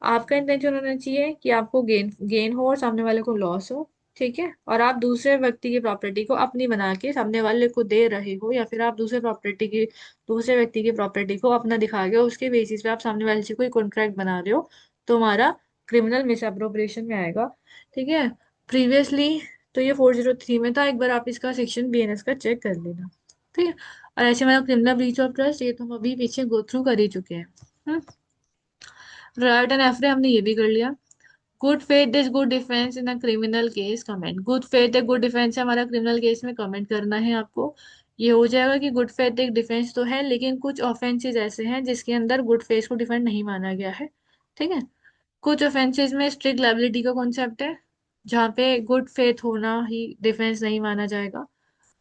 A: आपका इंटेंशन होना चाहिए कि आपको गेन गेन हो और सामने वाले को लॉस हो। ठीक है। और आप दूसरे व्यक्ति की प्रॉपर्टी को अपनी बना के सामने वाले को दे रहे हो, या फिर आप दूसरे व्यक्ति की प्रॉपर्टी को अपना दिखा के उसके बेसिस पे आप सामने वाले से कोई कॉन्ट्रैक्ट बना रहे हो, तो हमारा क्रिमिनल मिसअप्रोप्रिएशन में आएगा। ठीक है। प्रीवियसली तो ये 403 में था, एक बार आप इसका सेक्शन बीएनएस का चेक कर लेना। ठीक है। और ऐसे मतलब क्रिमिनल ब्रीच ऑफ ट्रस्ट ये तो हम अभी पीछे गो थ्रू कर ही चुके हैं। राइट एंड एफरे हमने ये भी कर लिया। Good faith is good defence in a criminal case, comment. Good faith एक गुड डिफेंस है हमारा क्रिमिनल केस में, कमेंट करना है आपको। ये हो जाएगा कि गुड फेथ एक डिफेंस तो है लेकिन कुछ ऑफेंसेस ऐसे हैं जिसके अंदर गुड फेथ को डिफेंड नहीं माना गया है। ठीक है। कुछ ऑफेंसेस में स्ट्रिक्ट लायबिलिटी का कॉन्सेप्ट है जहाँ पे गुड फेथ होना ही डिफेंस नहीं माना जाएगा।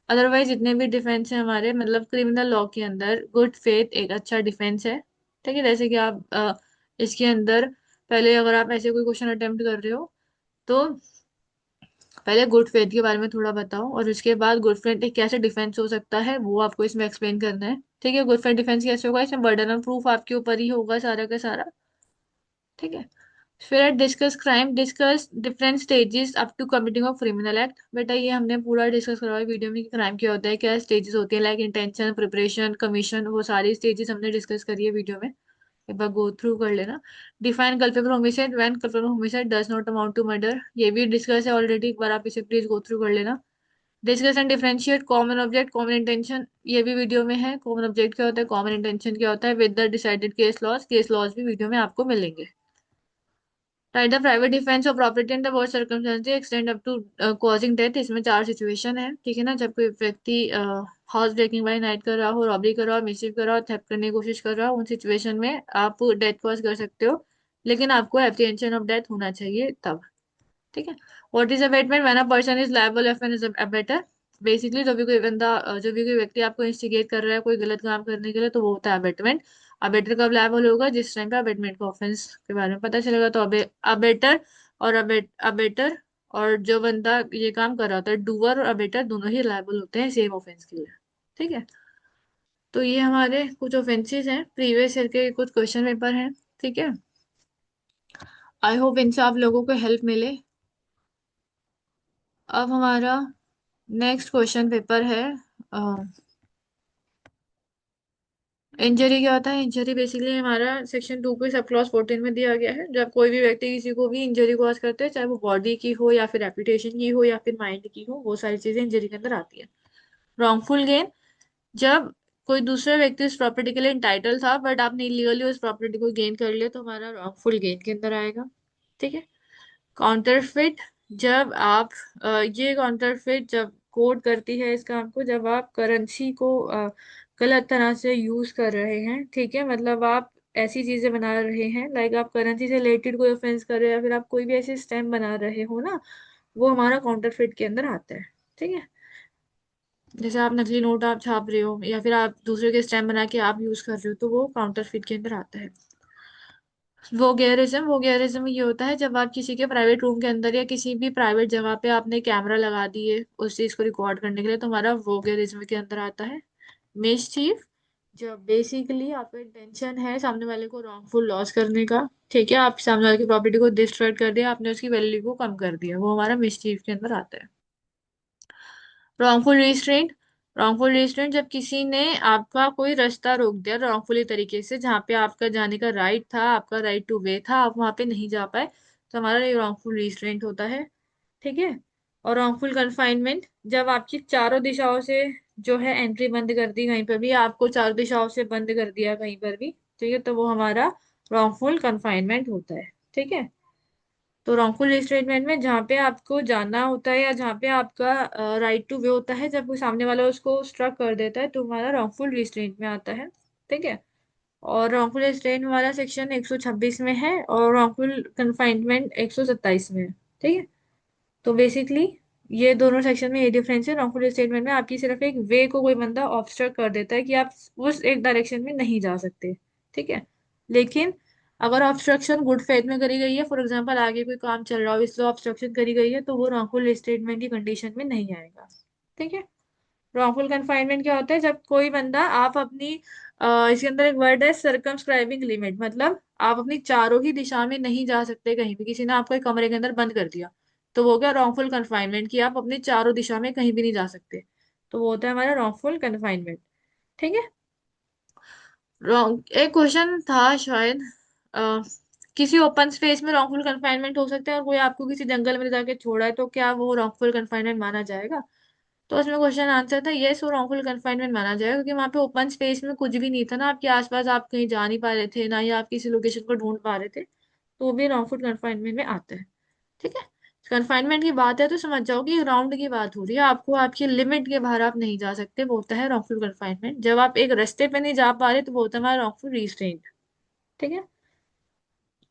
A: अदरवाइज जितने भी डिफेंस है हमारे मतलब क्रिमिनल लॉ के अंदर गुड फेथ एक अच्छा डिफेंस है। ठीक है। जैसे कि आप इसके अंदर पहले अगर आप ऐसे कोई क्वेश्चन अटेम्प्ट कर रहे हो तो पहले गुड फेथ के बारे में थोड़ा बताओ और उसके बाद गुड फेथ एक कैसे डिफेंस हो सकता है वो आपको इसमें एक्सप्लेन करना है। ठीक है। गुड फेथ डिफेंस कैसे होगा, इसमें बर्डन ऑफ प्रूफ आपके ऊपर ही होगा सारा का सारा। ठीक है। फिर discuss crime, discuss different stages up to committing of criminal act. बेटा ये हमने पूरा डिस्कस करा है वीडियो में कि क्राइम क्या होता है, क्या स्टेजेस होती है, लाइक इंटेंशन, प्रिपरेशन, कमीशन, वो सारी स्टेजेस हमने डिस्कस करी है वीडियो में, एक बार गो थ्रू कर लेना। Define culpable homicide when culpable homicide does not amount to murder, ये भी डिस्कस है ऑलरेडी, एक बार आप इसे प्लीज गो थ्रू कर लेना। Discuss and differentiate common object common intention, ये भी वीडियो में है। कॉमन ऑब्जेक्ट क्या होता है, कॉमन इंटेंशन क्या होता है, with the decided case laws भी वीडियो में आपको मिलेंगे। Right the private defence of property and the worst circumstances extend up to causing death, इसमें चार सिचुएशन है। ठीक है ना, जब कोई व्यक्ति हाउस ब्रेकिंग बाय नाइट कर रहा हो, रॉबरी कर रहा हो, मिसचिफ कर रहा हो, थेफ्ट करने की कोशिश कर रहा हो, उन सिचुएशन में आप डेथ कॉज कर सकते हो, लेकिन आपको एप्रीहेंशन ऑफ डेथ होना चाहिए तब। ठीक है। What is abetment, when a person is liable of an is abettor. Basically जो भी कोई व्यक्ति आपको इंस्टिगेट कर रहा है कोई गलत काम करने के लिए, तो वो होता है अबेटमेंट। अबेटर कब लायबल होगा, जिस टाइम पे अबेटमेंट का ऑफेंस के बारे में पता चलेगा। तो अबेटर और अबेटर और जो बंदा ये काम कर रहा होता है, डूअर और अबेटर दोनों ही लायबल होते हैं सेम ऑफेंस के लिए। ठीक है। तो ये हमारे कुछ ऑफेंसेस हैं, प्रीवियस ईयर के कुछ क्वेश्चन पेपर हैं। ठीक है। आई होप इनसे आप लोगों को हेल्प मिले। अब हमारा नेक्स्ट क्वेश्चन पेपर है इंजरी क्या होता है। इंजरी बेसिकली हमारा सेक्शन 2 के सब क्लॉज 14 में दिया गया है। जब कोई भी व्यक्ति किसी को भी इंजरी कॉज करते हैं, चाहे वो बॉडी की हो या फिर रेपुटेशन की हो या फिर माइंड की हो, वो सारी चीजें इंजरी के अंदर आती है। रॉन्गफुल गेन, जब कोई दूसरा व्यक्ति उस प्रॉपर्टी के लिए इंटाइटल था बट आपने इलीगली उस प्रॉपर्टी को गेन कर लिया, तो हमारा रॉन्गफुल गेन के अंदर आएगा। ठीक है। काउंटरफिट, जब आप ये काउंटरफिट जब कोड करती है इस काम को, जब आप करेंसी को गलत तरह से यूज कर रहे हैं। ठीक है। मतलब आप ऐसी चीजें बना रहे हैं, लाइक आप करेंसी से रिलेटेड कोई ऑफेंस कर रहे हो या फिर आप कोई भी ऐसे स्टैम्प बना रहे हो ना, वो हमारा काउंटरफिट के अंदर आता है। ठीक है। जैसे आप नकली नोट आप छाप रहे हो या फिर आप दूसरे के स्टैम्प बना के आप यूज कर रहे हो, तो वो काउंटरफिट के अंदर आता है। वोगेरिज्म ये होता है जब आप किसी के प्राइवेट रूम के अंदर या किसी भी प्राइवेट जगह पे आपने कैमरा लगा दिए उस चीज को रिकॉर्ड करने के लिए, तो हमारा वोगेरिज्म के अंदर आता है। मिसचीफ, जब बेसिकली आपका इंटेंशन है सामने वाले को रॉन्गफुल लॉस करने का। ठीक है। आप सामने वाले की प्रॉपर्टी को डिस्ट्रॉय कर दिया, आपने उसकी वैल्यू को कम कर दिया, वो हमारा मिसचीफ के अंदर आता है। रॉन्गफुल रिस्ट्रेंट, रॉन्गफुल रिस्ट्रेंट जब किसी ने आपका कोई रास्ता रोक दिया रॉन्गफुली तरीके से, जहाँ पे आपका जाने का राइट था, आपका राइट टू वे था, आप वहां पे नहीं जा पाए, तो हमारा ये रॉन्गफुल रिस्ट्रेंट होता है। ठीक है। और रॉन्गफुल कन्फाइनमेंट, जब आपकी चारों दिशाओं से जो है एंट्री बंद कर दी, कहीं पर भी आपको चारों दिशाओं से बंद कर दिया कहीं पर भी, ठीक है, तो वो हमारा रॉन्गफुल कन्फाइनमेंट होता है। ठीक है। तो रॉन्गफुल रिस्ट्रेनमेंट में जहाँ पे आपको जाना होता है या जहाँ पे आपका राइट टू वे होता है, जब कोई सामने वाला उसको स्ट्रक कर देता है, तो हमारा रॉन्गफुल रिस्ट्रेंट में आता है। ठीक है। और रॉन्गफुल स्टेन वाला सेक्शन 126 में है और रॉन्गफुल कन्फाइनमेंट 127 में है। ठीक है। तो बेसिकली ये दोनों सेक्शन में ये डिफरेंस है। रॉन्गफुल स्टेटमेंट में आपकी सिर्फ एक वे को कोई बंदा ऑब्स्ट्रक्ट कर देता है कि आप उस एक डायरेक्शन में नहीं जा सकते। ठीक है। लेकिन अगर ऑब्स्ट्रक्शन गुड फेथ में करी गई है, फॉर एग्जांपल आगे कोई काम चल रहा हो इसलिए ऑब्स्ट्रक्शन करी गई है, तो वो रॉन्गफुल स्टेटमेंट की कंडीशन में नहीं आएगा। ठीक है। रॉन्गफुल कन्फाइनमेंट क्या होता है? जब कोई बंदा आप अपनी इसके अंदर एक वर्ड है सर्कमस्क्राइबिंग लिमिट, मतलब आप अपनी चारों ही दिशा में नहीं जा सकते कहीं भी, किसी ने आपको एक कमरे के अंदर बंद कर दिया, तो वो हो गया रॉन्गफुल कन्फाइनमेंट कि आप अपनी चारों दिशा में कहीं भी नहीं जा सकते। तो वो होता है हमारा रॉन्गफुल कन्फाइनमेंट। ठीक है। रॉन्ग एक क्वेश्चन था शायद, अ, किसी ओपन स्पेस में रॉन्गफुल कन्फाइनमेंट हो सकता है और कोई आपको किसी जंगल में जाके छोड़ा है, तो क्या वो रॉन्गफुल कन्फाइनमेंट माना जाएगा? तो उसमें क्वेश्चन आंसर था यस, वो रॉन्गफुल कन्फाइनमेंट माना जाएगा, क्योंकि वहां पे ओपन स्पेस में कुछ भी नहीं था ना आपके आसपास, आप कहीं जा नहीं पा रहे थे ना, या आप किसी लोकेशन को ढूंढ पा रहे थे, तो वो भी रॉन्गफुल कन्फाइनमेंट में आता है। ठीक है। कन्फाइनमेंट की बात है तो समझ जाओ कि राउंड की बात हो रही है, आपको आपकी लिमिट के बाहर आप नहीं जा सकते, वो होता है रॉन्गफुल कन्फाइनमेंट। जब आप एक रास्ते पे नहीं जा पा रहे तो वो होता है हमारा रॉन्गफुल रिस्ट्रेंट। ठीक है।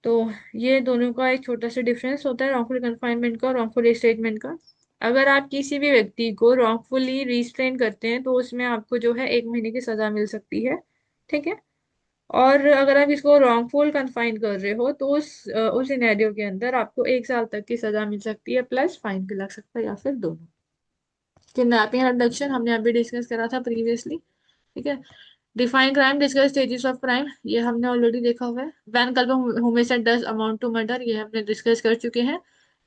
A: तो ये दोनों का एक छोटा सा डिफरेंस होता है, रॉन्गफुल कन्फाइनमेंट का और रॉन्गफुल रिस्ट्रेनमेंट का। अगर आप किसी भी व्यक्ति को रॉन्गफुली रिस्ट्रेन करते हैं तो उसमें आपको जो है 1 महीने की सजा मिल सकती है। ठीक है। और अगर आप इसको रॉन्गफुल कन्फाइन कर रहे हो तो उस सिनेरियो के अंदर आपको 1 साल तक की सजा मिल सकती है, प्लस फाइन भी लग सकता है, या फिर दोनों। किडनैपिंग एंड abduction हमने अभी डिस्कस करा था प्रीवियसली। ठीक है। Define crime, discuss stages of crime, ये हमने ऑलरेडी देखा हुआ है। When culpable homicide does amount to murder, ये हमने डिस्कस कर चुके हैं।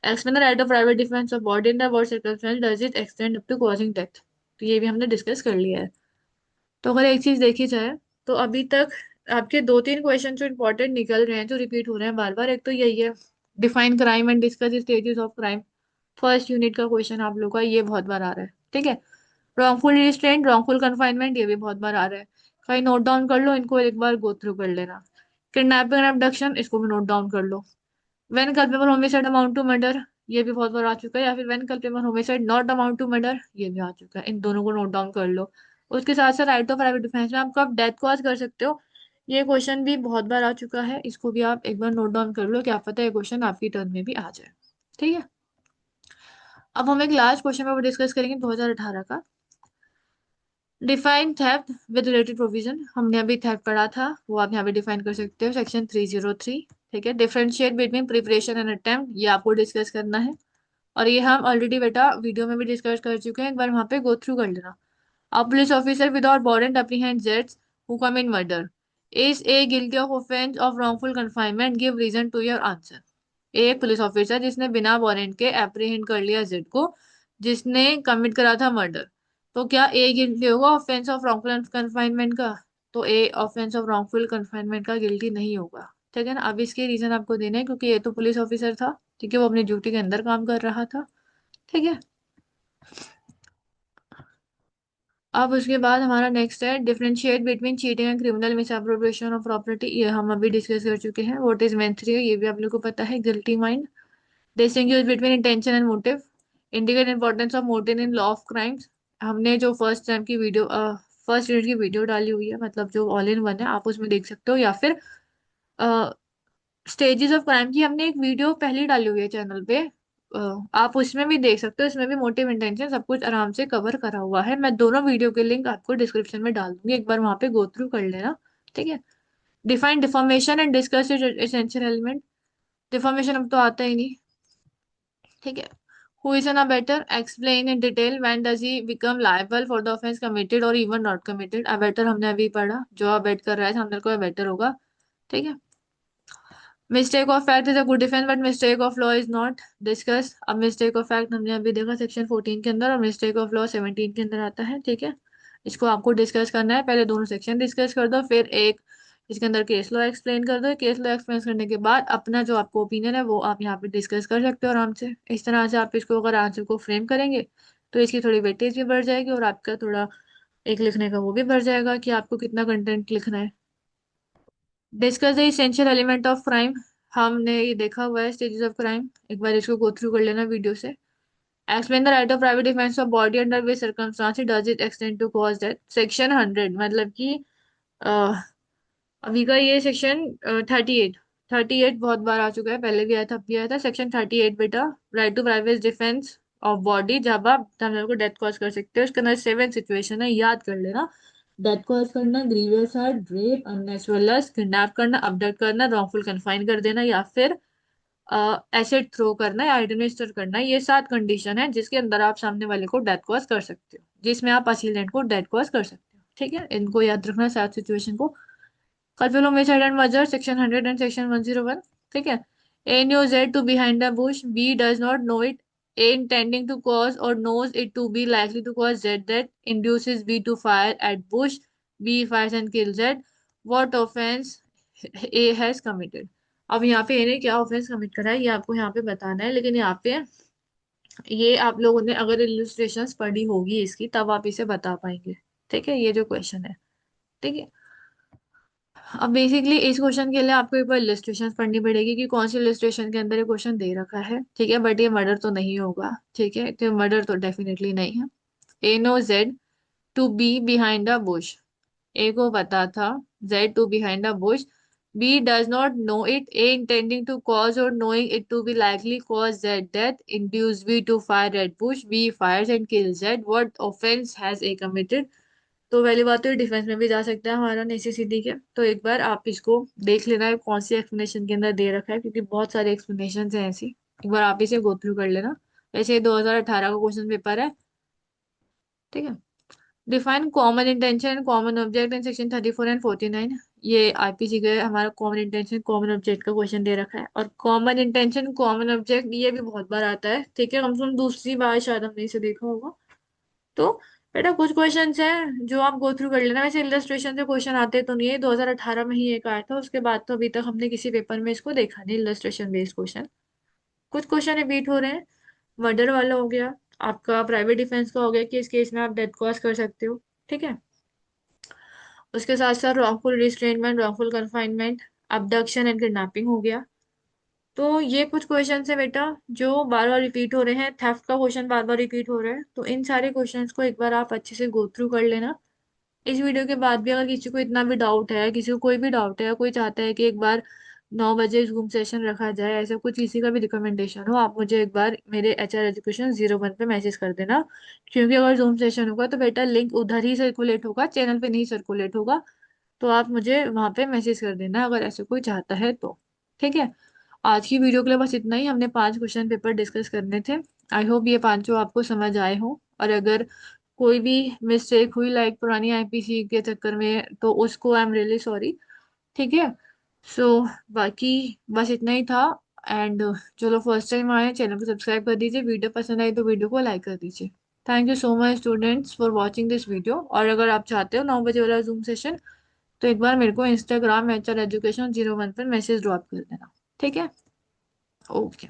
A: Explain the right of private defence of body in the word circumstance does it extend up to causing death, तो ये भी हमने डिस्कस कर लिया है। तो अगर एक चीज देखी जाए तो अभी तक आपके 2-3 क्वेश्चन जो इंपॉर्टेंट निकल रहे हैं, जो रिपीट हो रहे हैं बार बार, एक तो यही है define crime and discuss stages of crime, first unit का क्वेश्चन आप लोग का ये बहुत बार आ रहा है। ठीक है। रॉन्गफुल रिस्ट्रेंट, रॉन्गफुल कन्फाइनमेंट, ये भी बहुत बार आ रहा है। कहीं नोट डाउन कर लो, इनको एक बार गो थ्रू कर लेना। किडनैपिंग एंड abduction, इसको भी नोट डाउन कर लो। When culpable homicide amount to murder, ये भी बहुत बार आ चुका है, या फिर when culpable homicide not amount to murder, ये भी आ चुका है। इन दोनों को नोट डाउन कर लो। उसके साथ साथ राइट ऑफ प्राइवेट डिफेंस में आप कब डेथ कॉज कर सकते हो, ये क्वेश्चन भी बहुत बार आ चुका है, इसको भी आप एक बार नोट डाउन कर लो, क्या पता है क्वेश्चन आपकी टर्न में भी आ जाए। ठीक है। अब हम एक लास्ट क्वेश्चन पेपर डिस्कस करेंगे 2018 का। Define theft with related provision, हमने अभी थेफ्ट पढ़ा था, वो आप यहाँ पे डिफाइन कर सकते हो, सेक्शन 303। ठीक है। Differentiate between preparation and attempt, ये आपको डिस्कस करना है, और ये हम ऑलरेडी बेटा वीडियो में भी डिस्कस कर चुके हैं, एक बार वहां पे गो थ्रू कर लेना। A police officer without warrant apprehends Jets who commit murder. Is A guilty of offense of wrongful confinement? Give reason to your answer. एक पुलिस ऑफिसर जिसने बिना वारंट के एप्रीहेंड कर लिया जेड को, जिसने कमिट करा था मर्डर, तो क्या ए गिल्टी होगा ऑफेंस ऑफ रॉन्गफुल कन्फाइनमेंट का? तो ए ऑफेंस ऑफ रॉन्गफुल कन्फाइनमेंट का गिल्टी नहीं होगा। ठीक है ना। अब इसके रीजन आपको देने हैं, क्योंकि ये तो पुलिस ऑफिसर था, ठीक है, वो अपनी ड्यूटी के अंदर काम कर रहा था। ठीक है। अब उसके बाद हमारा नेक्स्ट है differentiate between cheating and criminal misappropriation of property, ये हम अभी डिस्कस कर चुके हैं। व्हाट इज मेंथरी, ये भी आप लोग को पता है, guilty mind. Distinguish between intention and motive, indicate importance of motive in law of crimes, हमने जो फर्स्ट टाइम की वीडियो फर्स्ट यूनिट की वीडियो डाली हुई है, मतलब जो ऑल इन वन है, आप उसमें देख सकते हो, या फिर स्टेजेस ऑफ क्राइम की हमने एक वीडियो पहले डाली हुई है चैनल पे, आप उसमें भी देख सकते हो, इसमें भी मोटिव इंटेंशन सब कुछ आराम से कवर करा हुआ है। मैं दोनों वीडियो के लिंक आपको डिस्क्रिप्शन में डाल दूंगी, एक बार वहां पे गो थ्रू कर लेना। ठीक है। Define deformation and discuss it essential element, deformation अब तो आता ही नहीं। ठीक है। Who is an abettor, explain in detail when does he become liable for the offence committed और इवन नॉट कमिटेड। अबेटर हमने अभी पढ़ा, जो अबेट कर रहा है सामने को अबेटर होगा। ठीक है। Mistake of fact is a good defence but mistake of law is not. Discuss, अब मिस्टेक ऑफ फैक्ट हमने अभी देखा सेक्शन 14 के अंदर, और मिस्टेक ऑफ लॉ 17 के अंदर आता है। ठीक है। इसको आपको डिस्कस करना है, पहले दोनों सेक्शन डिस्कस कर दो, फिर एक इसके अंदर केस लॉ एक्सप्लेन कर दो। केस लॉ एक्सप्लेन करने के बाद अपना जो आपको ओपिनियन है वो आप यहाँ पे डिस्कस कर सकते हो आराम से। इस तरह से आप इसको अगर आंसर को फ्रेम करेंगे तो इसकी थोड़ी वेटेज भी बढ़ जाएगी, और आपका थोड़ा एक लिखने का वो भी बढ़ जाएगा कि आपको कितना कंटेंट लिखना है। Discuss the essential element of crime, हमने ये देखा हुआ है स्टेजेस ऑफ क्राइम, एक बार इसको गो थ्रू कर लेना वीडियो से। Explain the right of private defence of body under which circumstances does it extend to cause death, section 100, मतलब कि अभी का ये सेक्शन 38। 38 बहुत बार आ चुका है, पहले भी आया था, अब भी आया था। सेक्शन 38 बेटा, right to private defence of body, जब आप जानवर को डेथ कॉज कर सकते हो। उसके अंदर 7 सिचुएशन है, याद कर लेना। डेथ कॉज करना, grievous hurt, rape, unnatural lust, kidnap करना, अबडक्ट करना, रॉन्गफुल कन्फाइन कर देना, या फिर एसिड थ्रो करना या एडमिनिस्टर करना। ये 7 कंडीशन है जिसके अंदर आप सामने वाले को डेथ कॉज कर सकते हो, जिसमें आप असीलेंट को डेथ कॉज कर सकते हो। ठीक है, इनको याद रखना 7 सिचुएशन को। Carpelo Method and Measure, Section 100 and Section 101. ठीक है। A knows Z to behind the bush. B does not know it. A intending to cause or knows it to be likely to cause Z that induces B to fire at bush. B fires and kills Z. What offense A has committed? अब यहाँ पे A ने क्या ऑफेंस कमिट करा है ये आपको यहाँ पे बताना है, लेकिन यहाँ पे ये आप लोगों ने अगर इल्यूस्ट्रेशंस पढ़ी होगी इसकी तब आप इसे बता पाएंगे। ठीक है, ये जो क्वेश्चन है। ठीक है। अब बेसिकली इस क्वेश्चन के लिए आपको एक बार इलस्ट्रेशन पढ़नी पड़ेगी कि कौन सी इलस्ट्रेशन के अंदर ये क्वेश्चन दे रखा है। ठीक है, बट ये मर्डर तो नहीं होगा। ठीक है, तो मर्डर तो डेफिनेटली नहीं है। A know Z to be behind the bush. A को पता था Z to behind the bush. B does not know it. A intending to cause और knowing it to be likely cause Z death induce B to fire at bush. B fires and kills Z. What offence has A committed? तो पहली बात तो डिफेंस में भी जा सकता है हमारा नेसेसिटी के, तो एक बार आप इसको देख लेना है कौन सी एक्सप्लेनेशन के अंदर दे रखा है, क्योंकि बहुत सारे एक्सप्लेनेशन हैं ऐसी। एक बार आप इसे गो थ्रू कर लेना। वैसे 2018 का क्वेश्चन पेपर है। ठीक है। Define common intention common object in section 34 and 49। ये आईपीसी के हमारा कॉमन इंटेंशन कॉमन ऑब्जेक्ट का क्वेश्चन दे रखा है, और कॉमन इंटेंशन कॉमन ऑब्जेक्ट ये भी बहुत बार आता है। ठीक है, कम से कम दूसरी बार शायद हमने इसे देखा होगा। तो बेटा कुछ क्वेश्चंस हैं जो आप गो थ्रू कर लेना। वैसे इलस्ट्रेशन से क्वेश्चन आते तो नहीं है, 2018 में ही एक आया था, उसके बाद तो अभी तक हमने किसी पेपर में इसको देखा नहीं इलस्ट्रेशन बेस्ड क्वेश्चन। कुछ क्वेश्चन रिपीट हो रहे हैं। मर्डर वाला हो गया, आपका प्राइवेट डिफेंस का हो गया कि इस केस में आप डेथ कॉज कर सकते हो। ठीक है। उसके साथ साथ wrongful restraint, wrongful confinement, abduction and kidnapping हो गया। तो ये कुछ क्वेश्चन है बेटा जो बार बार रिपीट हो रहे हैं। थेफ्ट का क्वेश्चन बार बार रिपीट हो रहा है, तो इन सारे क्वेश्चंस को एक बार आप अच्छे से गो थ्रू कर लेना। इस वीडियो के बाद भी अगर किसी को इतना भी डाउट है, किसी को कोई भी डाउट है, कोई चाहता है कि एक बार 9 बजे जूम सेशन रखा जाए, ऐसा कुछ किसी का भी रिकमेंडेशन हो, आप मुझे एक बार मेरे HR Education 01 पे मैसेज कर देना। क्योंकि अगर जूम सेशन होगा तो बेटा लिंक उधर ही सर्कुलेट होगा, चैनल पे नहीं सर्कुलेट होगा। तो आप मुझे वहां पे मैसेज कर देना अगर ऐसे कोई चाहता है तो। ठीक है। आज की वीडियो के लिए बस इतना ही, हमने 5 क्वेश्चन पेपर डिस्कस करने थे। आई होप ये पांचों आपको समझ आए हो, और अगर कोई भी मिस्टेक हुई लाइक पुरानी आईपीसी के चक्कर में तो उसको आई एम रियली सॉरी। ठीक है। सो बाकी बस इतना ही था। एंड चलो, फर्स्ट टाइम आए चैनल को सब्सक्राइब कर दीजिए, वीडियो पसंद आई तो वीडियो को लाइक कर दीजिए। Thank you so much students for watching this video. और अगर आप चाहते हो 9 बजे वाला जूम सेशन, तो एक बार मेरे को इंस्टाग्राम HR Education 01 पर मैसेज ड्रॉप कर देना। ठीक है। ओके।